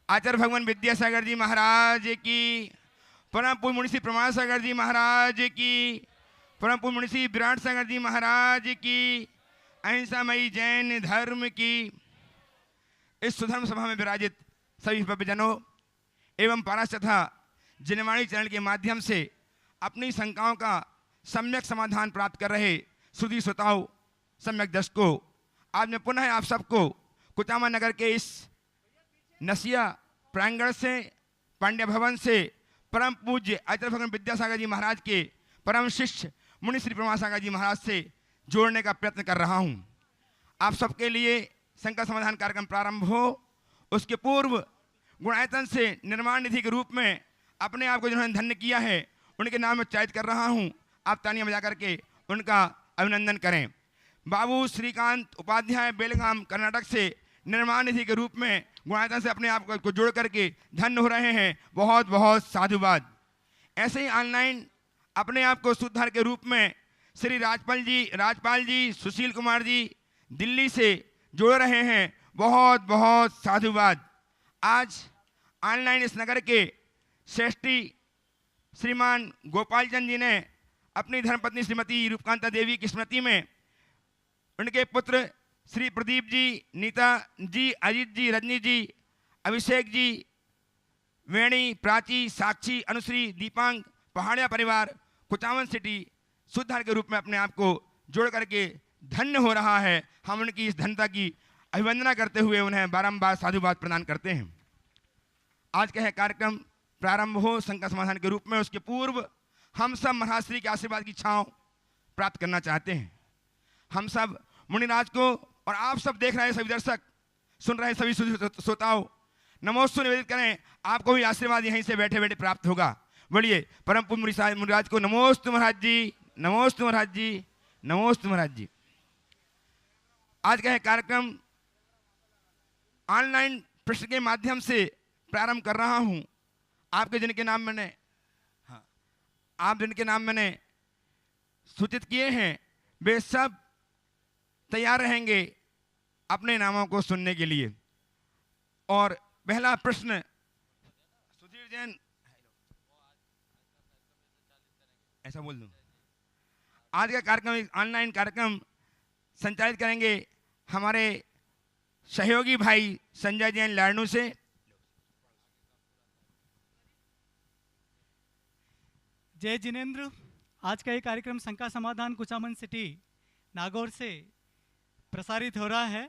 आचार्य भगवान विद्यासागर जी महाराज की, परम पूज्य मुनिषी प्रमाण सागर जी महाराज की, परम पूज्य मुनिषी विराट सागर जी महाराज की, अहिंसामयी जैन धर्म की। इस सुधर्म सभा में विराजित सभी भव्यजनों एवं पारस तथा जिनवाणी चरण के माध्यम से अपनी शंकाओं का सम्यक समाधान प्राप्त कर रहे श्रुति श्रोताओं, सम्यक दर्शकों, आज मैं पुनः आप सबको कुचामन नगर के इस नसिया प्रांगण से, पांड्य भवन से, परम पूज्य आचार्य भगवान विद्यासागर जी महाराज के परम शिष्य मुनि श्री प्रमाण सागर जी महाराज से जोड़ने का प्रयत्न कर रहा हूं। आप सबके लिए शंका समाधान कार्यक्रम प्रारंभ हो, उसके पूर्व गुणायतन से निर्माण निधि के रूप में अपने आप को जिन्होंने धन्य किया है उनके नाम में चयनित कर रहा हूं। आप तालियां बजा करके उनका अभिनंदन करें। बाबू श्रीकांत उपाध्याय बेलगाम कर्नाटक से निर्माण निधि के रूप में गुणायतन से अपने आप को जोड़ करके धन्य हो रहे हैं। बहुत बहुत साधुवाद। ऐसे ही ऑनलाइन अपने आप को सुधार के रूप में श्री राजपाल जी सुशील कुमार जी दिल्ली से जोड़ रहे हैं। बहुत बहुत साधुवाद। आज ऑनलाइन इस नगर के श्रेष्ठी श्रीमान गोपाल चंद जी ने अपनी धर्मपत्नी श्रीमती रूपकांता देवी की स्मृति में उनके पुत्र श्री प्रदीप जी, नीता जी, अजीत जी, रजनी जी, अभिषेक जी, वेणी, प्राची, साक्षी, अनुश्री, दीपांग, पहाड़िया परिवार कुचामन सिटी सुधार के रूप में अपने आप को जोड़ करके धन्य हो रहा है। हम उनकी इस धन्यता की अभिवंदना करते हुए उन्हें बारंबार साधुवाद प्रदान करते हैं। आज का यह कार्यक्रम प्रारंभ हो शंका समाधान के रूप में, उसके पूर्व हम सब महाराज श्री के आशीर्वाद की छांव प्राप्त करना चाहते हैं। हम सब मुनिराज को और आप सब देख रहे सभी दर्शक, सुन रहे सभी श्रोताओं, नमोस्तु निवेदित करें। आपको भी आशीर्वाद यहीं से बैठे बैठे प्राप्त होगा। बोलिए परम पूज्य मुनिराज को नमोस्तु महाराज जी, नमोस्तु महाराज जी, नमोस्तु महाराज जी। आज का यह कार्यक्रम ऑनलाइन प्रश्न के माध्यम से प्रारंभ कर रहा हूं। आपके जिनके नाम मैंने आप जिनके नाम मैंने सूचित किए हैं वे सब तैयार रहेंगे अपने नामों को सुनने के लिए। और पहला प्रश्न सुधीर जैन, ऐसा बोल दूं, आज का कार्यक्रम ऑनलाइन कार्यक्रम संचालित करेंगे हमारे सहयोगी भाई संजय जैन लाडनू से। जय जिनेंद्र। आज का ये कार्यक्रम शंका समाधान कुचामन सिटी नागौर से प्रसारित हो रहा है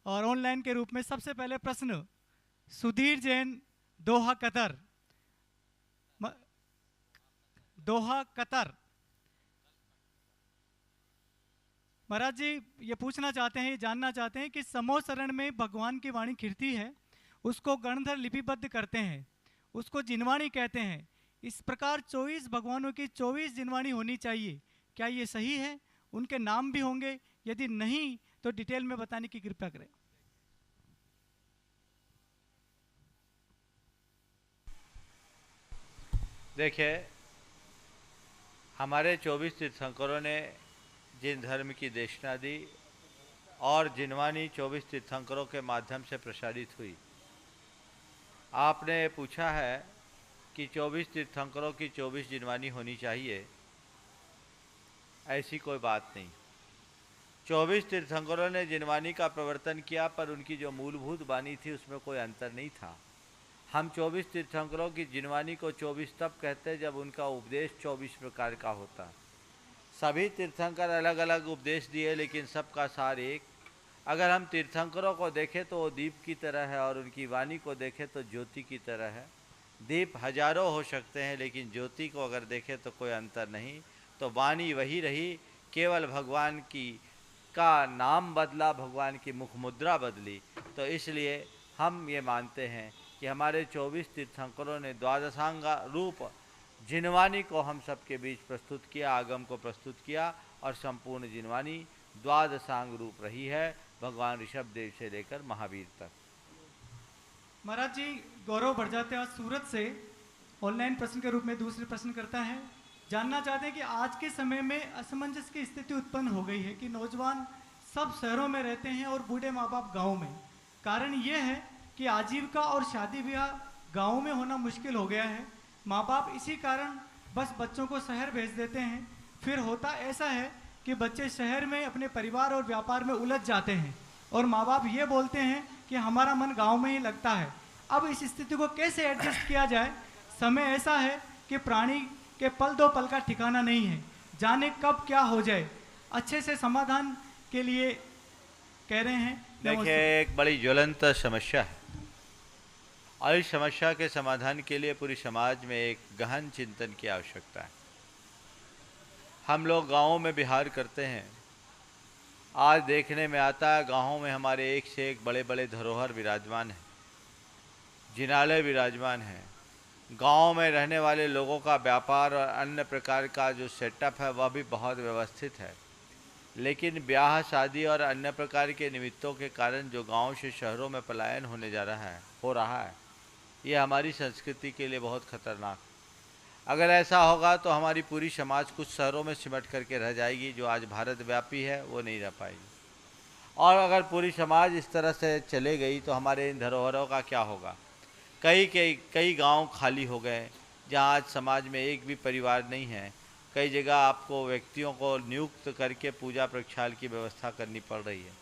और ऑनलाइन के रूप में सबसे पहले प्रश्न सुधीर जैन दोहा कतर महाराज जी ये पूछना चाहते हैं, ये जानना चाहते हैं कि समोह शरण में भगवान की वाणी खिरती है, उसको गणधर लिपिबद्ध करते हैं, उसको जिनवाणी कहते हैं। इस प्रकार 24 भगवानों की 24 जिनवाणी होनी चाहिए, क्या ये सही है? उनके नाम भी होंगे? यदि नहीं तो डिटेल में बताने की कृपया करें। देखिए, हमारे 24 तीर्थंकरों ने जिन धर्म की देशना दी और जिनवाणी 24 तीर्थंकरों के माध्यम से प्रसारित हुई। आपने पूछा है कि 24 तीर्थंकरों की 24 जिनवाणी होनी चाहिए, ऐसी कोई बात नहीं। 24 तीर्थंकरों ने जिनवाणी का प्रवर्तन किया, पर उनकी जो मूलभूत वाणी थी उसमें कोई अंतर नहीं था। हम 24 तीर्थंकरों की जिनवाणी को 24 तब कहते हैं जब उनका उपदेश 24 प्रकार का होता। सभी तीर्थंकर अलग अलग उपदेश दिए, लेकिन सबका सार एक। अगर हम तीर्थंकरों को देखें तो वो दीप की तरह है और उनकी वाणी को देखें तो ज्योति की तरह है। दीप हजारों हो सकते हैं, लेकिन ज्योति को अगर देखें तो कोई अंतर नहीं। तो वाणी वही रही, केवल भगवान की का नाम बदला, भगवान की मुख मुद्रा बदली। तो इसलिए हम ये मानते हैं कि हमारे 24 तीर्थंकरों ने द्वादशांगा रूप जिनवाणी को हम सबके बीच प्रस्तुत किया, आगम को प्रस्तुत किया, और संपूर्ण जिनवाणी द्वादशांग रूप रही है, भगवान ऋषभ देव से लेकर महावीर तक। महाराज जी, गौरव बढ़ सूरत से ऑनलाइन प्रश्न के रूप में दूसरे प्रश्न करता है। जानना चाहते हैं कि आज के समय में असमंजस की स्थिति उत्पन्न हो गई है कि नौजवान सब शहरों में रहते हैं और बूढ़े माँ बाप गाँव में। कारण ये है कि आजीविका और शादी ब्याह गाँव में होना मुश्किल हो गया है। माँ बाप इसी कारण बस बच्चों को शहर भेज देते हैं। फिर होता ऐसा है कि बच्चे शहर में अपने परिवार और व्यापार में उलझ जाते हैं और माँ बाप ये बोलते हैं कि हमारा मन गांव में ही लगता है। अब इस स्थिति को कैसे एडजस्ट किया जाए? समय ऐसा है कि प्राणी के पल दो पल का ठिकाना नहीं है, जाने कब क्या हो जाए। अच्छे से समाधान के लिए कह रहे हैं। देखिए, एक बड़ी ज्वलंत समस्या है और इस समस्या के समाधान के लिए पूरी समाज में एक गहन चिंतन की आवश्यकता है। हम लोग गाँवों में विहार करते हैं, आज देखने में आता है गाँवों में हमारे एक से एक बड़े बड़े धरोहर विराजमान हैं, जिनालय विराजमान हैं। गांव में रहने वाले लोगों का व्यापार और अन्य प्रकार का जो सेटअप है वह भी बहुत व्यवस्थित है, लेकिन ब्याह शादी और अन्य प्रकार के निमित्तों के कारण जो गांव से शहरों में पलायन हो रहा है, ये हमारी संस्कृति के लिए बहुत खतरनाक। अगर ऐसा होगा तो हमारी पूरी समाज कुछ शहरों में सिमट करके रह जाएगी, जो आज भारत व्यापी है वो नहीं रह पाएगी। और अगर पूरी समाज इस तरह से चले गई तो हमारे इन धरोहरों का क्या होगा? कई गांव खाली हो गए, जहां आज समाज में एक भी परिवार नहीं है। कई जगह आपको व्यक्तियों को नियुक्त करके पूजा प्रक्षाल की व्यवस्था करनी पड़ रही है।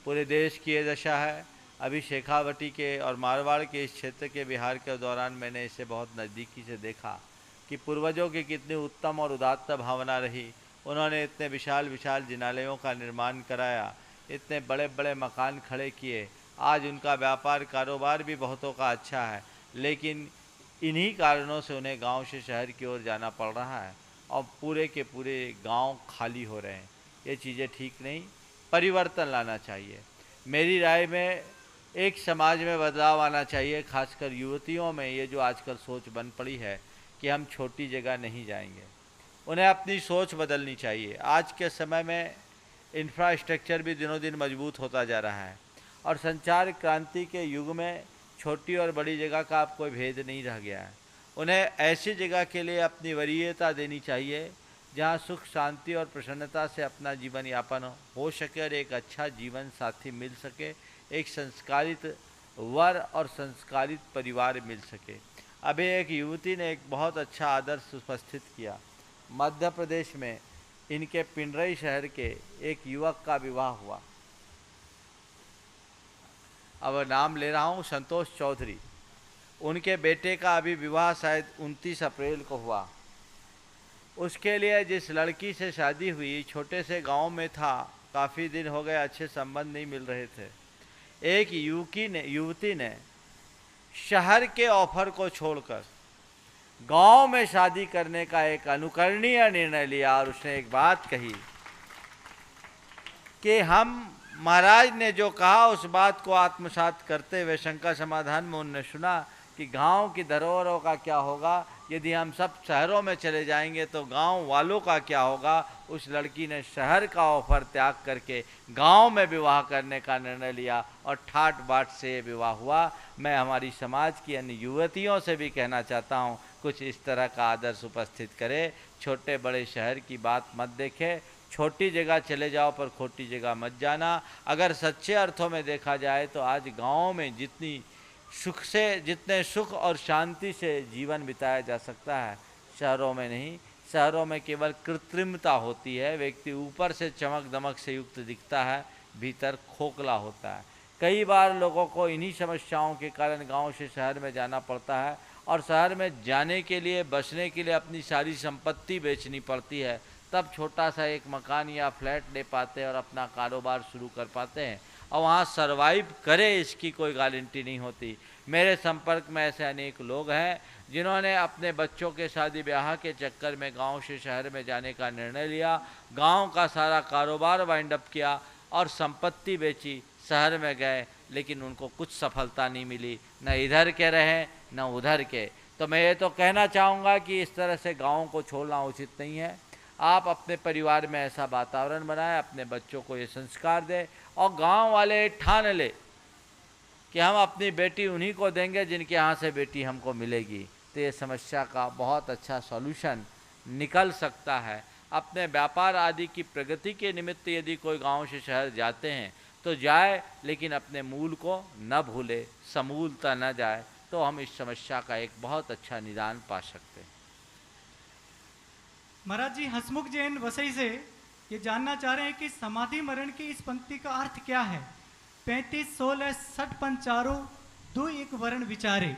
पूरे देश की ये दशा है। अभी शेखावटी के और मारवाड़ के इस क्षेत्र के बिहार के दौरान मैंने इसे बहुत नज़दीकी से देखा कि पूर्वजों की कितनी उत्तम और उदात्त भावना रही। उन्होंने इतने विशाल विशाल जिनालयों का निर्माण कराया, इतने बड़े बड़े मकान खड़े किए। आज उनका व्यापार कारोबार भी बहुतों का अच्छा है, लेकिन इन्हीं कारणों से उन्हें गांव से शहर की ओर जाना पड़ रहा है और पूरे के पूरे गांव खाली हो रहे हैं। ये चीज़ें ठीक नहीं, परिवर्तन लाना चाहिए। मेरी राय में एक समाज में बदलाव आना चाहिए, खासकर युवतियों में ये जो आजकल सोच बन पड़ी है कि हम छोटी जगह नहीं जाएंगे। उन्हें अपनी सोच बदलनी चाहिए। आज के समय में इंफ्रास्ट्रक्चर भी दिनों दिन मजबूत होता जा रहा है और संचार क्रांति के युग में छोटी और बड़ी जगह का अब कोई भेद नहीं रह गया है। उन्हें ऐसी जगह के लिए अपनी वरीयता देनी चाहिए जहां सुख शांति और प्रसन्नता से अपना जीवन यापन हो सके और एक अच्छा जीवन साथी मिल सके, एक संस्कारित वर और संस्कारित परिवार मिल सके। अभी एक युवती ने एक बहुत अच्छा आदर्श उपस्थित किया। मध्य प्रदेश में इनके पिंडरई शहर के एक युवक का विवाह हुआ। अब नाम ले रहा हूँ, संतोष चौधरी। उनके बेटे का अभी विवाह शायद 29 अप्रैल को हुआ। उसके लिए जिस लड़की से शादी हुई छोटे से गांव में था, काफ़ी दिन हो गए अच्छे संबंध नहीं मिल रहे थे। एक युवती ने शहर के ऑफर को छोड़कर गांव में शादी करने का एक अनुकरणीय निर्णय लिया और उसने एक बात कही कि हम महाराज ने जो कहा उस बात को आत्मसात करते हुए शंका समाधान में उन्होंने सुना कि गांव की धरोहरों का क्या होगा, यदि हम सब शहरों में चले जाएंगे तो गांव वालों का क्या होगा। उस लड़की ने शहर का ऑफर त्याग करके गांव में विवाह करने का निर्णय लिया और ठाट बाट से ये विवाह हुआ। मैं हमारी समाज की अन्य युवतियों से भी कहना चाहता हूं, कुछ इस तरह का आदर्श उपस्थित करें। छोटे बड़े शहर की बात मत देखें, छोटी जगह चले जाओ पर खोटी जगह मत जाना। अगर सच्चे अर्थों में देखा जाए तो आज गाँव में जितने सुख और शांति से जीवन बिताया जा सकता है, शहरों में नहीं। शहरों में केवल कृत्रिमता होती है, व्यक्ति ऊपर से चमक दमक से युक्त दिखता है, भीतर खोखला होता है। कई बार लोगों को इन्हीं समस्याओं के कारण गांव से शहर में जाना पड़ता है और शहर में जाने के लिए, बसने के लिए अपनी सारी संपत्ति बेचनी पड़ती है, तब छोटा सा एक मकान या फ्लैट ले पाते हैं और अपना कारोबार शुरू कर पाते हैं और वहाँ सरवाइव करे इसकी कोई गारंटी नहीं होती। मेरे संपर्क में ऐसे अनेक लोग हैं जिन्होंने अपने बच्चों के शादी ब्याह के चक्कर में गांव से शहर में जाने का निर्णय लिया, गांव का सारा कारोबार वाइंड अप किया और संपत्ति बेची, शहर में गए, लेकिन उनको कुछ सफलता नहीं मिली, न इधर के रहे न उधर के। तो मैं ये तो कहना चाहूँगा कि इस तरह से गाँव को छोड़ना उचित नहीं है। आप अपने परिवार में ऐसा वातावरण बनाएं, अपने बच्चों को ये संस्कार दें और गांव वाले ठान ले कि हम अपनी बेटी उन्हीं को देंगे जिनके यहाँ से बेटी हमको मिलेगी। तो ये समस्या का बहुत अच्छा सॉल्यूशन निकल सकता है। अपने व्यापार आदि की प्रगति के निमित्त यदि कोई गांव से शहर जाते हैं तो जाए, लेकिन अपने मूल को न भूले, समूलता न जाए, तो हम इस समस्या का एक बहुत अच्छा निदान पा सकते हैं। महाराज जी, हसमुख जैन वसई से ये जानना चाह रहे हैं कि समाधि मरण की इस पंक्ति का अर्थ क्या है। 35 16 60 पंचारो दो एक वर्ण विचारे।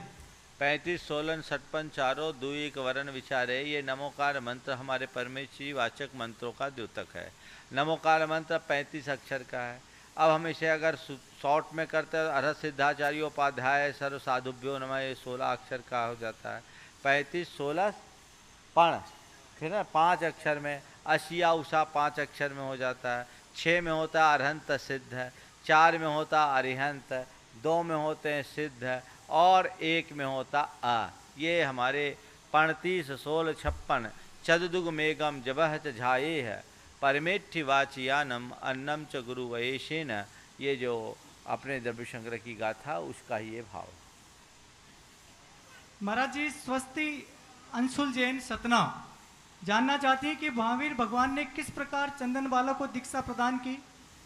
35 16 56 चारों दो एक वर्ण विचारे, ये नमोकार मंत्र हमारे परमेश्वरी वाचक मंत्रों का द्योतक है। नमोकार मंत्र 35 अक्षर का है। अब हम इसे अगर शॉर्ट में करते हैं, अरहत सिद्धाचार्योपाध्याय सर्व साधुभ्यो नमः, ये 16 अक्षर का हो जाता है। 35 16 पण, ठीक है, 5 अक्षर में। अशिया उषा 5 अक्षर में हो जाता है। 6 में होता है अरहंत सिद्ध, 4 में होता अरिहंत, 2 में होते हैं सिद्ध, और 1 में होता अ। ये हमारे 35 16 56 चतुर्दुग मेघम जबह च झाये है, परमेठि वाचियानम अन्नम च गुरु वयेशेन, ये जो अपने द्रव्यशंकर की गाथा उसका ही ये भाव। महाराज जी, स्वस्ति अंशुल जैन सतना जानना चाहती है कि महावीर भगवान ने किस प्रकार चंदनवाला को दीक्षा प्रदान की,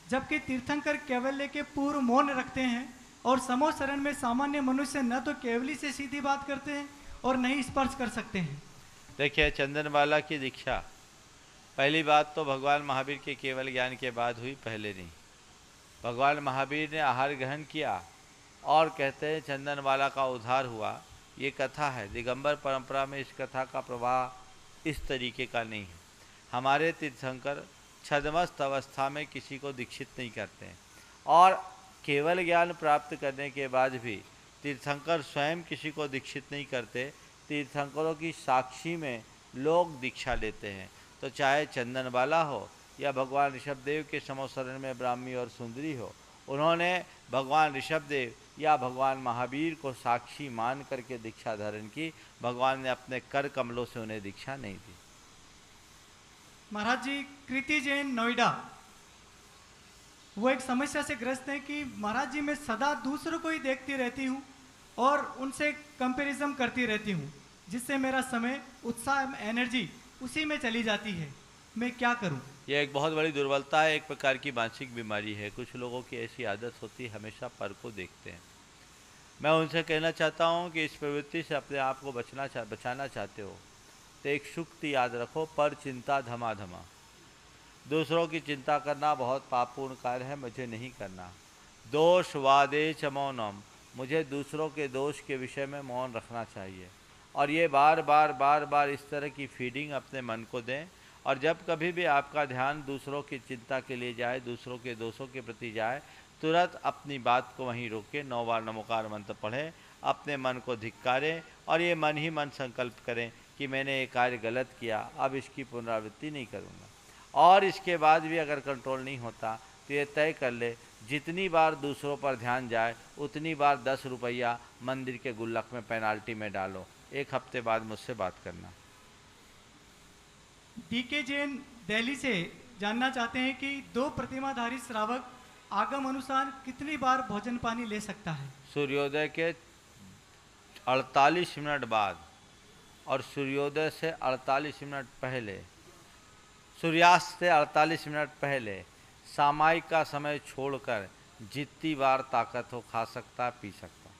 जबकि तीर्थंकर कैवल्य के पूर्व मौन रखते हैं और समूह शरण में सामान्य मनुष्य न तो केवली से सीधी बात करते हैं और न ही स्पर्श कर सकते हैं। देखिए, चंदनवाला की दीक्षा पहली बात तो भगवान महावीर के केवल ज्ञान के बाद हुई, पहले नहीं। भगवान महावीर ने आहार ग्रहण किया और कहते हैं चंदनवाला का उद्धार हुआ। ये कथा है, दिगंबर परंपरा में इस कथा का प्रवाह इस तरीके का नहीं है। हमारे तीर्थंकर छद्मस्त अवस्था में किसी को दीक्षित नहीं करते हैं, और केवल ज्ञान प्राप्त करने के बाद भी तीर्थंकर स्वयं किसी को दीक्षित नहीं करते। तीर्थंकरों की साक्षी में लोग दीक्षा लेते हैं। तो चाहे चंदनवाला हो या भगवान ऋषभदेव के समोसरण में ब्राह्मी और सुंदरी हो, उन्होंने भगवान ऋषभदेव या भगवान महावीर को साक्षी मान करके दीक्षा धारण की। भगवान ने अपने कर कमलों से उन्हें दीक्षा नहीं दी। महाराज जी, कृति जैन नोएडा वो एक समस्या से ग्रस्त है कि महाराज जी मैं सदा दूसरों को ही देखती रहती हूँ और उनसे कंपैरिजन करती रहती हूँ, जिससे मेरा समय, उत्साह, एनर्जी उसी में चली जाती है। मैं क्या करूँ? यह एक बहुत बड़ी दुर्बलता है, एक प्रकार की मानसिक बीमारी है। कुछ लोगों की ऐसी आदत होती है, हमेशा पर को देखते हैं। मैं उनसे कहना चाहता हूँ कि इस प्रवृत्ति से अपने आप को बचाना चाहते हो तो एक सूक्ति याद रखो, पर चिंता धमाधमा। दूसरों की चिंता करना बहुत पापपूर्ण कार्य है, मुझे नहीं करना। दोष वादे च मौनम, मुझे दूसरों के दोष के विषय में मौन रखना चाहिए। और ये बार बार इस तरह की फीडिंग अपने मन को दें। और जब कभी भी आपका ध्यान दूसरों की चिंता के लिए जाए, दूसरों के दोषों के प्रति जाए, तुरंत अपनी बात को वहीं रोके, 9 बार नमोकार मंत्र पढ़ें, अपने मन को धिक्कारें और ये मन ही मन संकल्प करें कि मैंने ये कार्य गलत किया, अब इसकी पुनरावृत्ति नहीं करूँगा। और इसके बाद भी अगर कंट्रोल नहीं होता तो ये तय कर ले, जितनी बार दूसरों पर ध्यान जाए उतनी बार 10 रुपया मंदिर के गुल्लक में पेनाल्टी में डालो। 1 हफ्ते बाद मुझसे बात करना। डीके जैन दिल्ली से जानना चाहते हैं कि 2 प्रतिमाधारी श्रावक आगम अनुसार कितनी बार भोजन पानी ले सकता है? सूर्योदय के 48 मिनट बाद और सूर्योदय से 48 मिनट पहले, सूर्यास्त से 48 मिनट पहले, सामायिक का समय छोड़कर जितनी बार ताकत हो खा सकता, पी सकता।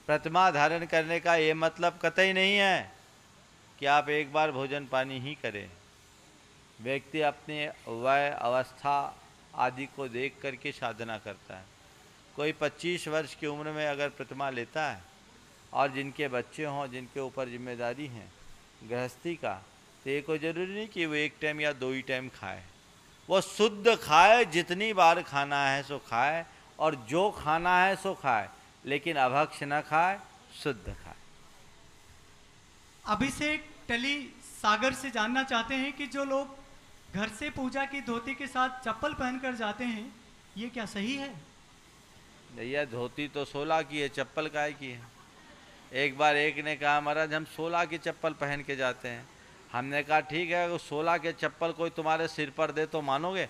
प्रतिमा धारण करने का ये मतलब कतई नहीं है कि आप एक बार भोजन पानी ही करें। व्यक्ति अपने वय, अवस्था आदि को देख करके साधना करता है। कोई 25 वर्ष की उम्र में अगर प्रतिमा लेता है और जिनके बच्चे हों, जिनके ऊपर जिम्मेदारी है गृहस्थी का, तो ये कोई ज़रूरी नहीं कि वो 1 टाइम या 2 ही टाइम खाए। वो शुद्ध खाए, जितनी बार खाना है सो खाए, और जो खाना है सो खाए, लेकिन अभक्ष न खाए, शुद्ध खाए। अभिषेक टली सागर से जानना चाहते हैं कि जो लोग घर से पूजा की धोती के साथ चप्पल पहनकर जाते हैं, ये क्या सही है? भैया, धोती तो 16 की है, चप्पल काहे की है? एक बार एक ने कहा, महाराज हम 16 की चप्पल पहन के जाते हैं। हमने कहा ठीक है, अगर 16 के चप्पल कोई तुम्हारे सिर पर दे तो मानोगे?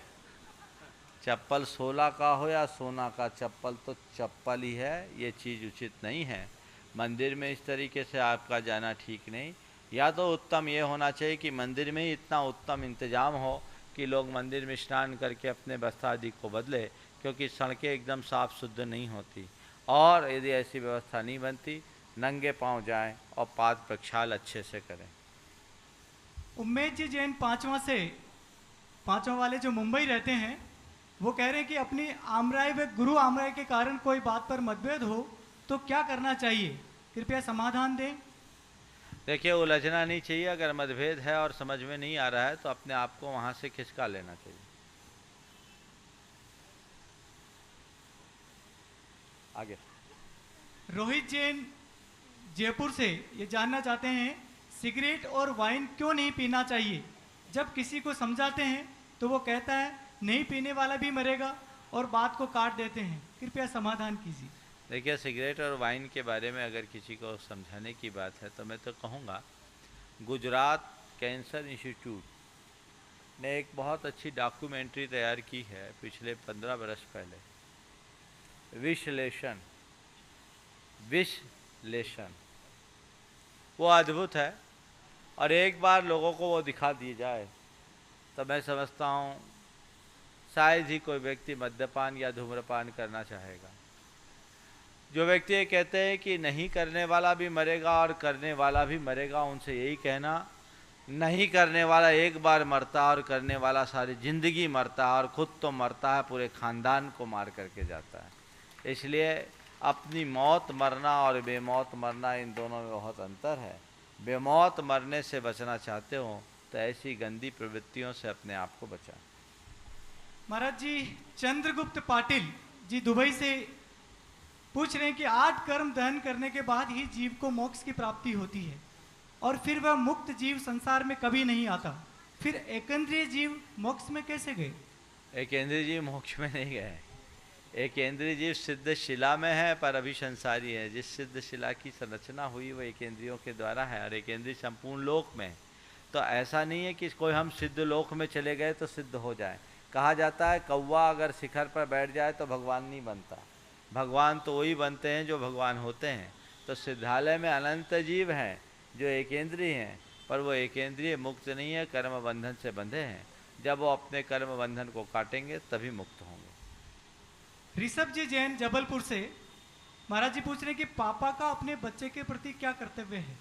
चप्पल 16 का हो या सोना का, चप्पल तो चप्पल ही है। ये चीज़ उचित नहीं है। मंदिर में इस तरीके से आपका जाना ठीक नहीं। या तो उत्तम ये होना चाहिए कि मंदिर में ही इतना उत्तम इंतजाम हो कि लोग मंदिर में स्नान करके अपने वस्त्र आदि को बदले, क्योंकि सड़कें एकदम साफ शुद्ध नहीं होती। और यदि ऐसी व्यवस्था नहीं बनती, नंगे पांव जाएं और पाद प्रक्षाल अच्छे से करें। उम्मेद जी जैन पांचवा वाले जो मुंबई रहते हैं, वो कह रहे हैं कि अपनी आमराय व गुरु आमराय के कारण कोई बात पर मतभेद हो तो क्या करना चाहिए, कृपया समाधान दें। देखिए, उलझना नहीं चाहिए। अगर मतभेद है और समझ में नहीं आ रहा है तो अपने आप को वहां से खिसका लेना चाहिए। आगे। रोहित जैन जयपुर से ये जानना चाहते हैं, सिगरेट और वाइन क्यों नहीं पीना चाहिए। जब किसी को समझाते हैं तो वो कहता है नहीं पीने वाला भी मरेगा और बात को काट देते हैं, कृपया समाधान कीजिए। देखिए, सिगरेट और वाइन के बारे में अगर किसी को समझाने की बात है तो मैं तो कहूँगा, गुजरात कैंसर इंस्टीट्यूट ने एक बहुत अच्छी डॉक्यूमेंट्री तैयार की है पिछले 15 बरस पहले। विश्लेषण वो अद्भुत है, और एक बार लोगों को वो दिखा दी जाए तो मैं समझता हूँ शायद ही कोई व्यक्ति मद्यपान या धूम्रपान करना चाहेगा। जो व्यक्ति ये कहते हैं कि नहीं करने वाला भी मरेगा और करने वाला भी मरेगा, उनसे यही कहना, नहीं करने वाला एक बार मरता और करने वाला सारी जिंदगी मरता है, और खुद तो मरता है, पूरे खानदान को मार करके जाता है। इसलिए अपनी मौत मरना और बेमौत मरना, इन दोनों में बहुत अंतर है। बेमौत मरने से बचना चाहते हो तो ऐसी गंदी प्रवृत्तियों से अपने आप को बचाएं। महाराज जी, चंद्रगुप्त पाटिल जी दुबई से पूछ रहे हैं कि 8 कर्म दहन करने के बाद ही जीव को मोक्ष की प्राप्ति होती है और फिर वह मुक्त जीव संसार में कभी नहीं आता, फिर एकेंद्रीय जीव मोक्ष में कैसे गए। एकेंद्रीय जीव मोक्ष में नहीं गए। एकेंद्रीय जीव सिद्ध शिला में है पर अभी संसारी है। जिस सिद्ध शिला की संरचना हुई वो एकेंद्रियों के द्वारा है, और एकेंद्रीय संपूर्ण लोक में। तो ऐसा नहीं है कि कोई हम सिद्ध लोक में चले गए तो सिद्ध हो जाए। कहा जाता है कौवा अगर शिखर पर बैठ जाए तो भगवान नहीं बनता। भगवान तो वही बनते हैं जो भगवान होते हैं। तो सिद्धालय में अनंत जीव हैं जो एकेंद्रीय हैं, पर वो एकेंद्रीय मुक्त नहीं है, कर्म बंधन से बंधे हैं। जब वो अपने कर्म बंधन को काटेंगे तभी मुक्त होंगे। ऋषभ जी जैन जबलपुर से महाराज जी पूछ रहे हैं कि पापा का अपने बच्चे के प्रति क्या कर्तव्य है।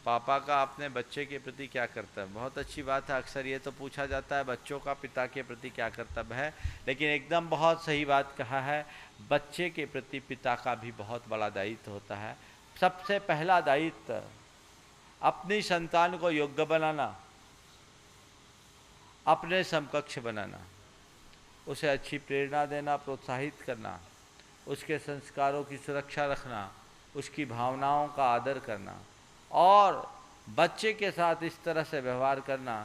पापा का अपने बच्चे के प्रति क्या कर्तव्य, बहुत अच्छी बात है। अक्सर ये तो पूछा जाता है बच्चों का पिता के प्रति क्या कर्तव्य है, लेकिन एकदम बहुत सही बात कहा है। बच्चे के प्रति पिता का भी बहुत बड़ा दायित्व होता है। सबसे पहला दायित्व अपनी संतान को योग्य बनाना, अपने समकक्ष बनाना, उसे अच्छी प्रेरणा देना, प्रोत्साहित करना, उसके संस्कारों की सुरक्षा रखना, उसकी भावनाओं का आदर करना, और बच्चे के साथ इस तरह से व्यवहार करना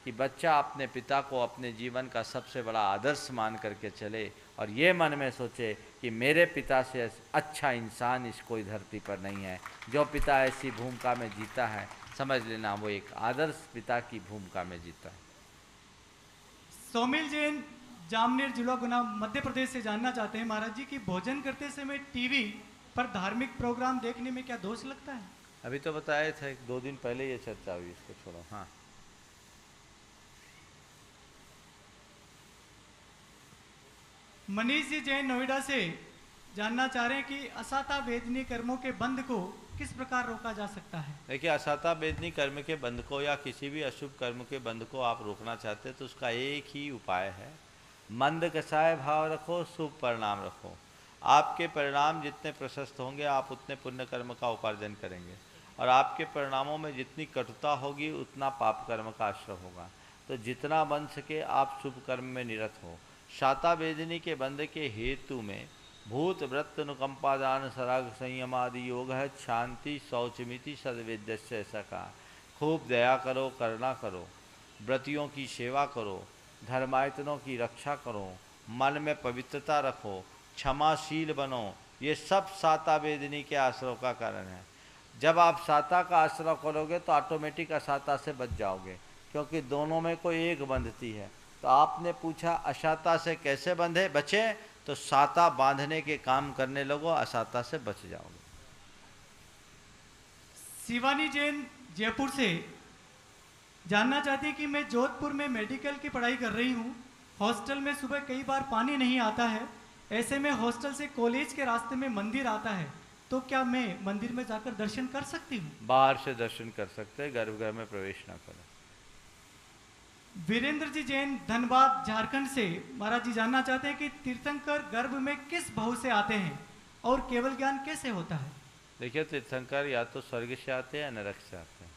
कि बच्चा अपने पिता को अपने जीवन का सबसे बड़ा आदर्श मान करके चले, और ये मन में सोचे कि मेरे पिता से अच्छा इंसान इस कोई धरती पर नहीं है। जो पिता ऐसी भूमिका में जीता है, समझ लेना वो एक आदर्श पिता की भूमिका में जीता है। सौमिल जैन जामनेर जिला गुना मध्य प्रदेश से जानना चाहते हैं महाराज जी कि भोजन करते समय टीवी पर धार्मिक प्रोग्राम देखने में क्या दोष लगता है। अभी तो बताए थे 2 दिन पहले ये चर्चा हुई, इसको छोड़ो। हाँ, मनीष जी जैन नोएडा से जानना चाह रहे हैं कि असाता वेदनी कर्मों के बंध को किस प्रकार रोका जा सकता है। देखिए, असाता वेदनी कर्म के बंध को या किसी भी अशुभ कर्म के बंध को आप रोकना चाहते हैं तो उसका एक ही उपाय है, मंद कसाय भाव रखो, शुभ परिणाम रखो। आपके परिणाम जितने प्रशस्त होंगे आप उतने पुण्य कर्म का उपार्जन करेंगे, और आपके परिणामों में जितनी कटुता होगी उतना पाप कर्म का आश्रय होगा। तो जितना बन सके आप शुभ कर्म में निरत हो। शाता वेदनी के बंध के हेतु में भूत व्रत अनुकंपा दान सराग संयम आदि योग है। शांति शौचमिति सदवेद्यस्य, ऐसा कहा। खूब दया करो, करुणा करो, व्रतियों की सेवा करो, धर्मायतनों की रक्षा करो, मन में पवित्रता रखो, क्षमाशील बनो। ये सब साता वेदनी के आश्रय का कारण है। जब आप साता का आश्रय करोगे तो ऑटोमेटिक असाता से बच जाओगे, क्योंकि दोनों में कोई एक बंधती है। तो आपने पूछा असाता से कैसे बंधे बचे, तो साता बांधने के काम करने लगो, असाता से बच जाओगे। शिवानी जैन जयपुर से जानना चाहती है कि मैं जोधपुर में मेडिकल की पढ़ाई कर रही हूँ। हॉस्टल में सुबह कई बार पानी नहीं आता है, ऐसे में हॉस्टल से कॉलेज के रास्ते में मंदिर आता है, तो क्या मैं मंदिर में जाकर दर्शन कर सकती हूँ? बाहर से दर्शन कर सकते हैं, गर्भगृह में प्रवेश ना करें। वीरेंद्र जी जैन, धनबाद, झारखंड से महाराज जी जानना चाहते हैं कि तीर्थंकर गर्भ में किस भाव से आते हैं और केवल ज्ञान कैसे होता है? देखिए, तीर्थंकर या तो स्वर्ग से आते हैं या नरक से आते हैं,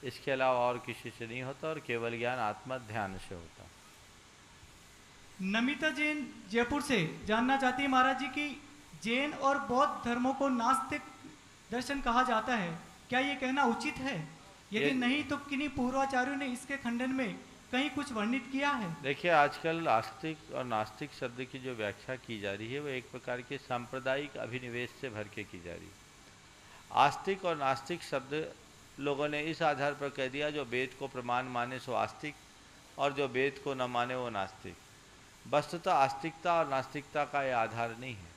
इसके अलावा और किसी से नहीं होता, और केवल ज्ञान आत्मा ध्यान से होता है। नमिता जैन, जयपुर से जानना चाहती है महाराज जी की जैन और बौद्ध धर्मों को नास्तिक दर्शन कहा जाता है, क्या ये कहना उचित है? यदि नहीं तो किन्हीं पूर्वाचार्यों ने इसके खंडन में कहीं कुछ वर्णित किया है? देखिए, आजकल आस्तिक और नास्तिक शब्द की जो व्याख्या की जा रही है वो एक प्रकार के सांप्रदायिक अभिनिवेश से भर के की जा रही है। आस्तिक और नास्तिक शब्द लोगों ने इस आधार पर कह दिया, जो वेद को प्रमाण माने सो आस्तिक और जो वेद को न माने वो नास्तिक। वस्तुतः आस्तिकता और नास्तिकता का यह आधार नहीं है।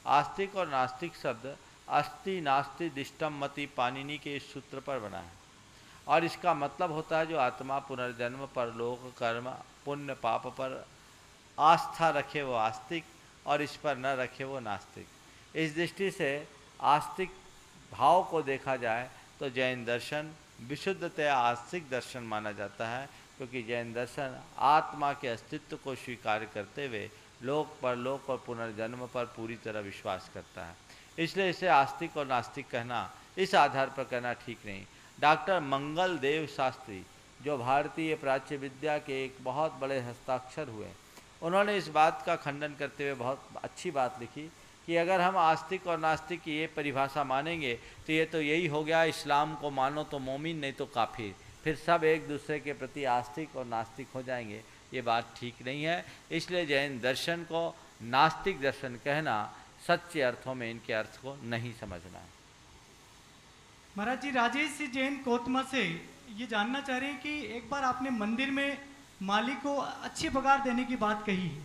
आस्तिक और नास्तिक शब्द अस्ति नास्ति दिष्टम मति पाणिनि के इस सूत्र पर बना है, और इसका मतलब होता है जो आत्मा पुनर्जन्म, परलोक, कर्म, पुण्य पाप पर आस्था रखे वो आस्तिक और इस पर न रखे वो नास्तिक। इस दृष्टि से आस्तिक भाव को देखा जाए तो जैन दर्शन विशुद्धतया आस्तिक दर्शन माना जाता है, क्योंकि जैन दर्शन आत्मा के अस्तित्व को स्वीकार करते हुए लोक परलोक और पुनर्जन्म पर पूरी तरह विश्वास करता है। इसलिए इसे आस्तिक और नास्तिक कहना, इस आधार पर कहना ठीक नहीं। डॉक्टर मंगल देव शास्त्री, जो भारतीय प्राच्य विद्या के एक बहुत बड़े हस्ताक्षर हुए, उन्होंने इस बात का खंडन करते हुए बहुत अच्छी बात लिखी कि अगर हम आस्तिक और नास्तिक की ये परिभाषा मानेंगे तो ये तो यही हो गया, इस्लाम को मानो तो मोमिन नहीं तो काफिर, फिर सब एक दूसरे के प्रति आस्तिक और नास्तिक हो जाएंगे। ये बात ठीक नहीं है। इसलिए जैन दर्शन को नास्तिक दर्शन कहना, सच्चे अर्थों में इनके अर्थ को नहीं समझना है। महाराज जी, राजेश जी जैन, कोतमा से ये जानना चाह रहे हैं कि एक बार आपने मंदिर में माली को अच्छी पगार देने की बात कही है,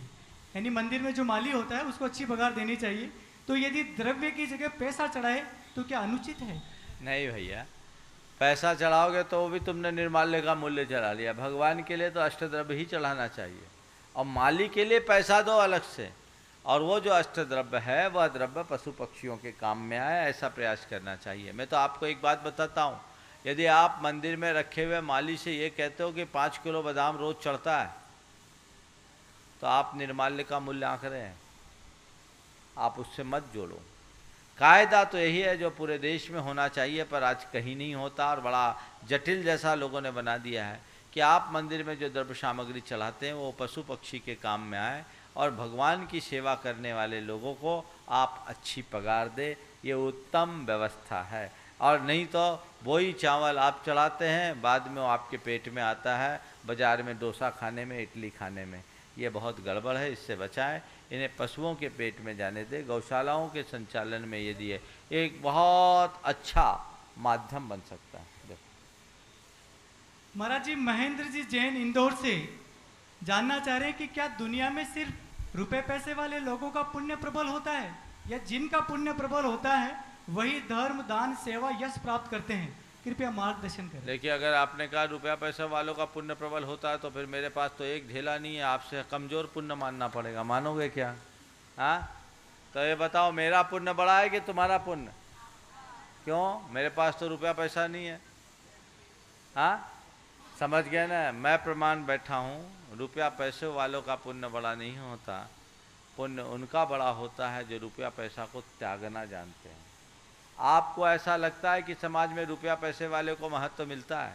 यानी मंदिर में जो माली होता है उसको अच्छी पगार देनी चाहिए, तो यदि द्रव्य की जगह पैसा चढ़ाए तो क्या अनुचित है? नहीं भैया, पैसा चढ़ाओगे तो भी तुमने निर्माल्य का मूल्य चढ़ा लिया। भगवान के लिए तो अष्टद्रव्य ही चढ़ाना चाहिए, और माली के लिए पैसा दो अलग से, और वो जो अष्टद्रव्य है वह द्रव्य पशु पक्षियों के काम में आए, ऐसा प्रयास करना चाहिए। मैं तो आपको एक बात बताता हूँ, यदि आप मंदिर में रखे हुए माली से ये कहते हो कि 5 किलो बादाम रोज चढ़ता है, तो आप निर्माल्य का मूल्य आंक रहे हैं, आप उससे मत जोड़ो। कायदा तो यही है जो पूरे देश में होना चाहिए, पर आज कहीं नहीं होता, और बड़ा जटिल जैसा लोगों ने बना दिया है कि आप मंदिर में जो द्रव्य सामग्री चढ़ाते हैं वो पशु पक्षी के काम में आए, और भगवान की सेवा करने वाले लोगों को आप अच्छी पगार दे, ये उत्तम व्यवस्था है। और नहीं तो वही चावल आप चढ़ाते हैं, बाद में वो आपके पेट में आता है, बाज़ार में डोसा खाने में, इडली खाने में। ये बहुत गड़बड़ है, इससे बचाएं। इन्हें पशुओं के पेट में जाने दें। गौशालाओं के संचालन में यदि ये एक बहुत अच्छा माध्यम बन सकता है। महाराज जी, महेंद्र जी जैन, इंदौर से जानना चाह रहे हैं कि क्या दुनिया में सिर्फ रुपए पैसे वाले लोगों का पुण्य प्रबल होता है, या जिनका पुण्य प्रबल होता है वही धर्म, दान, सेवा, यश प्राप्त करते हैं? कृपया मार्गदर्शन करें। देखिए, अगर आपने कहा रुपया पैसा वालों का पुण्य प्रबल होता है, तो फिर मेरे पास तो एक ढेला नहीं है, आपसे कमज़ोर पुण्य मानना पड़ेगा। मानोगे क्या? हाँ, तो ये बताओ, मेरा पुण्य बड़ा है कि तुम्हारा पुण्य? क्यों? मेरे पास तो रुपया पैसा नहीं है। हाँ, समझ गए ना? मैं प्रमाण बैठा हूँ, रुपया पैसे वालों का पुण्य बड़ा नहीं होता, पुण्य उनका बड़ा होता है जो रुपया पैसा को त्यागना जानते हैं। आपको ऐसा लगता है कि समाज में रुपया पैसे वाले को महत्व मिलता है,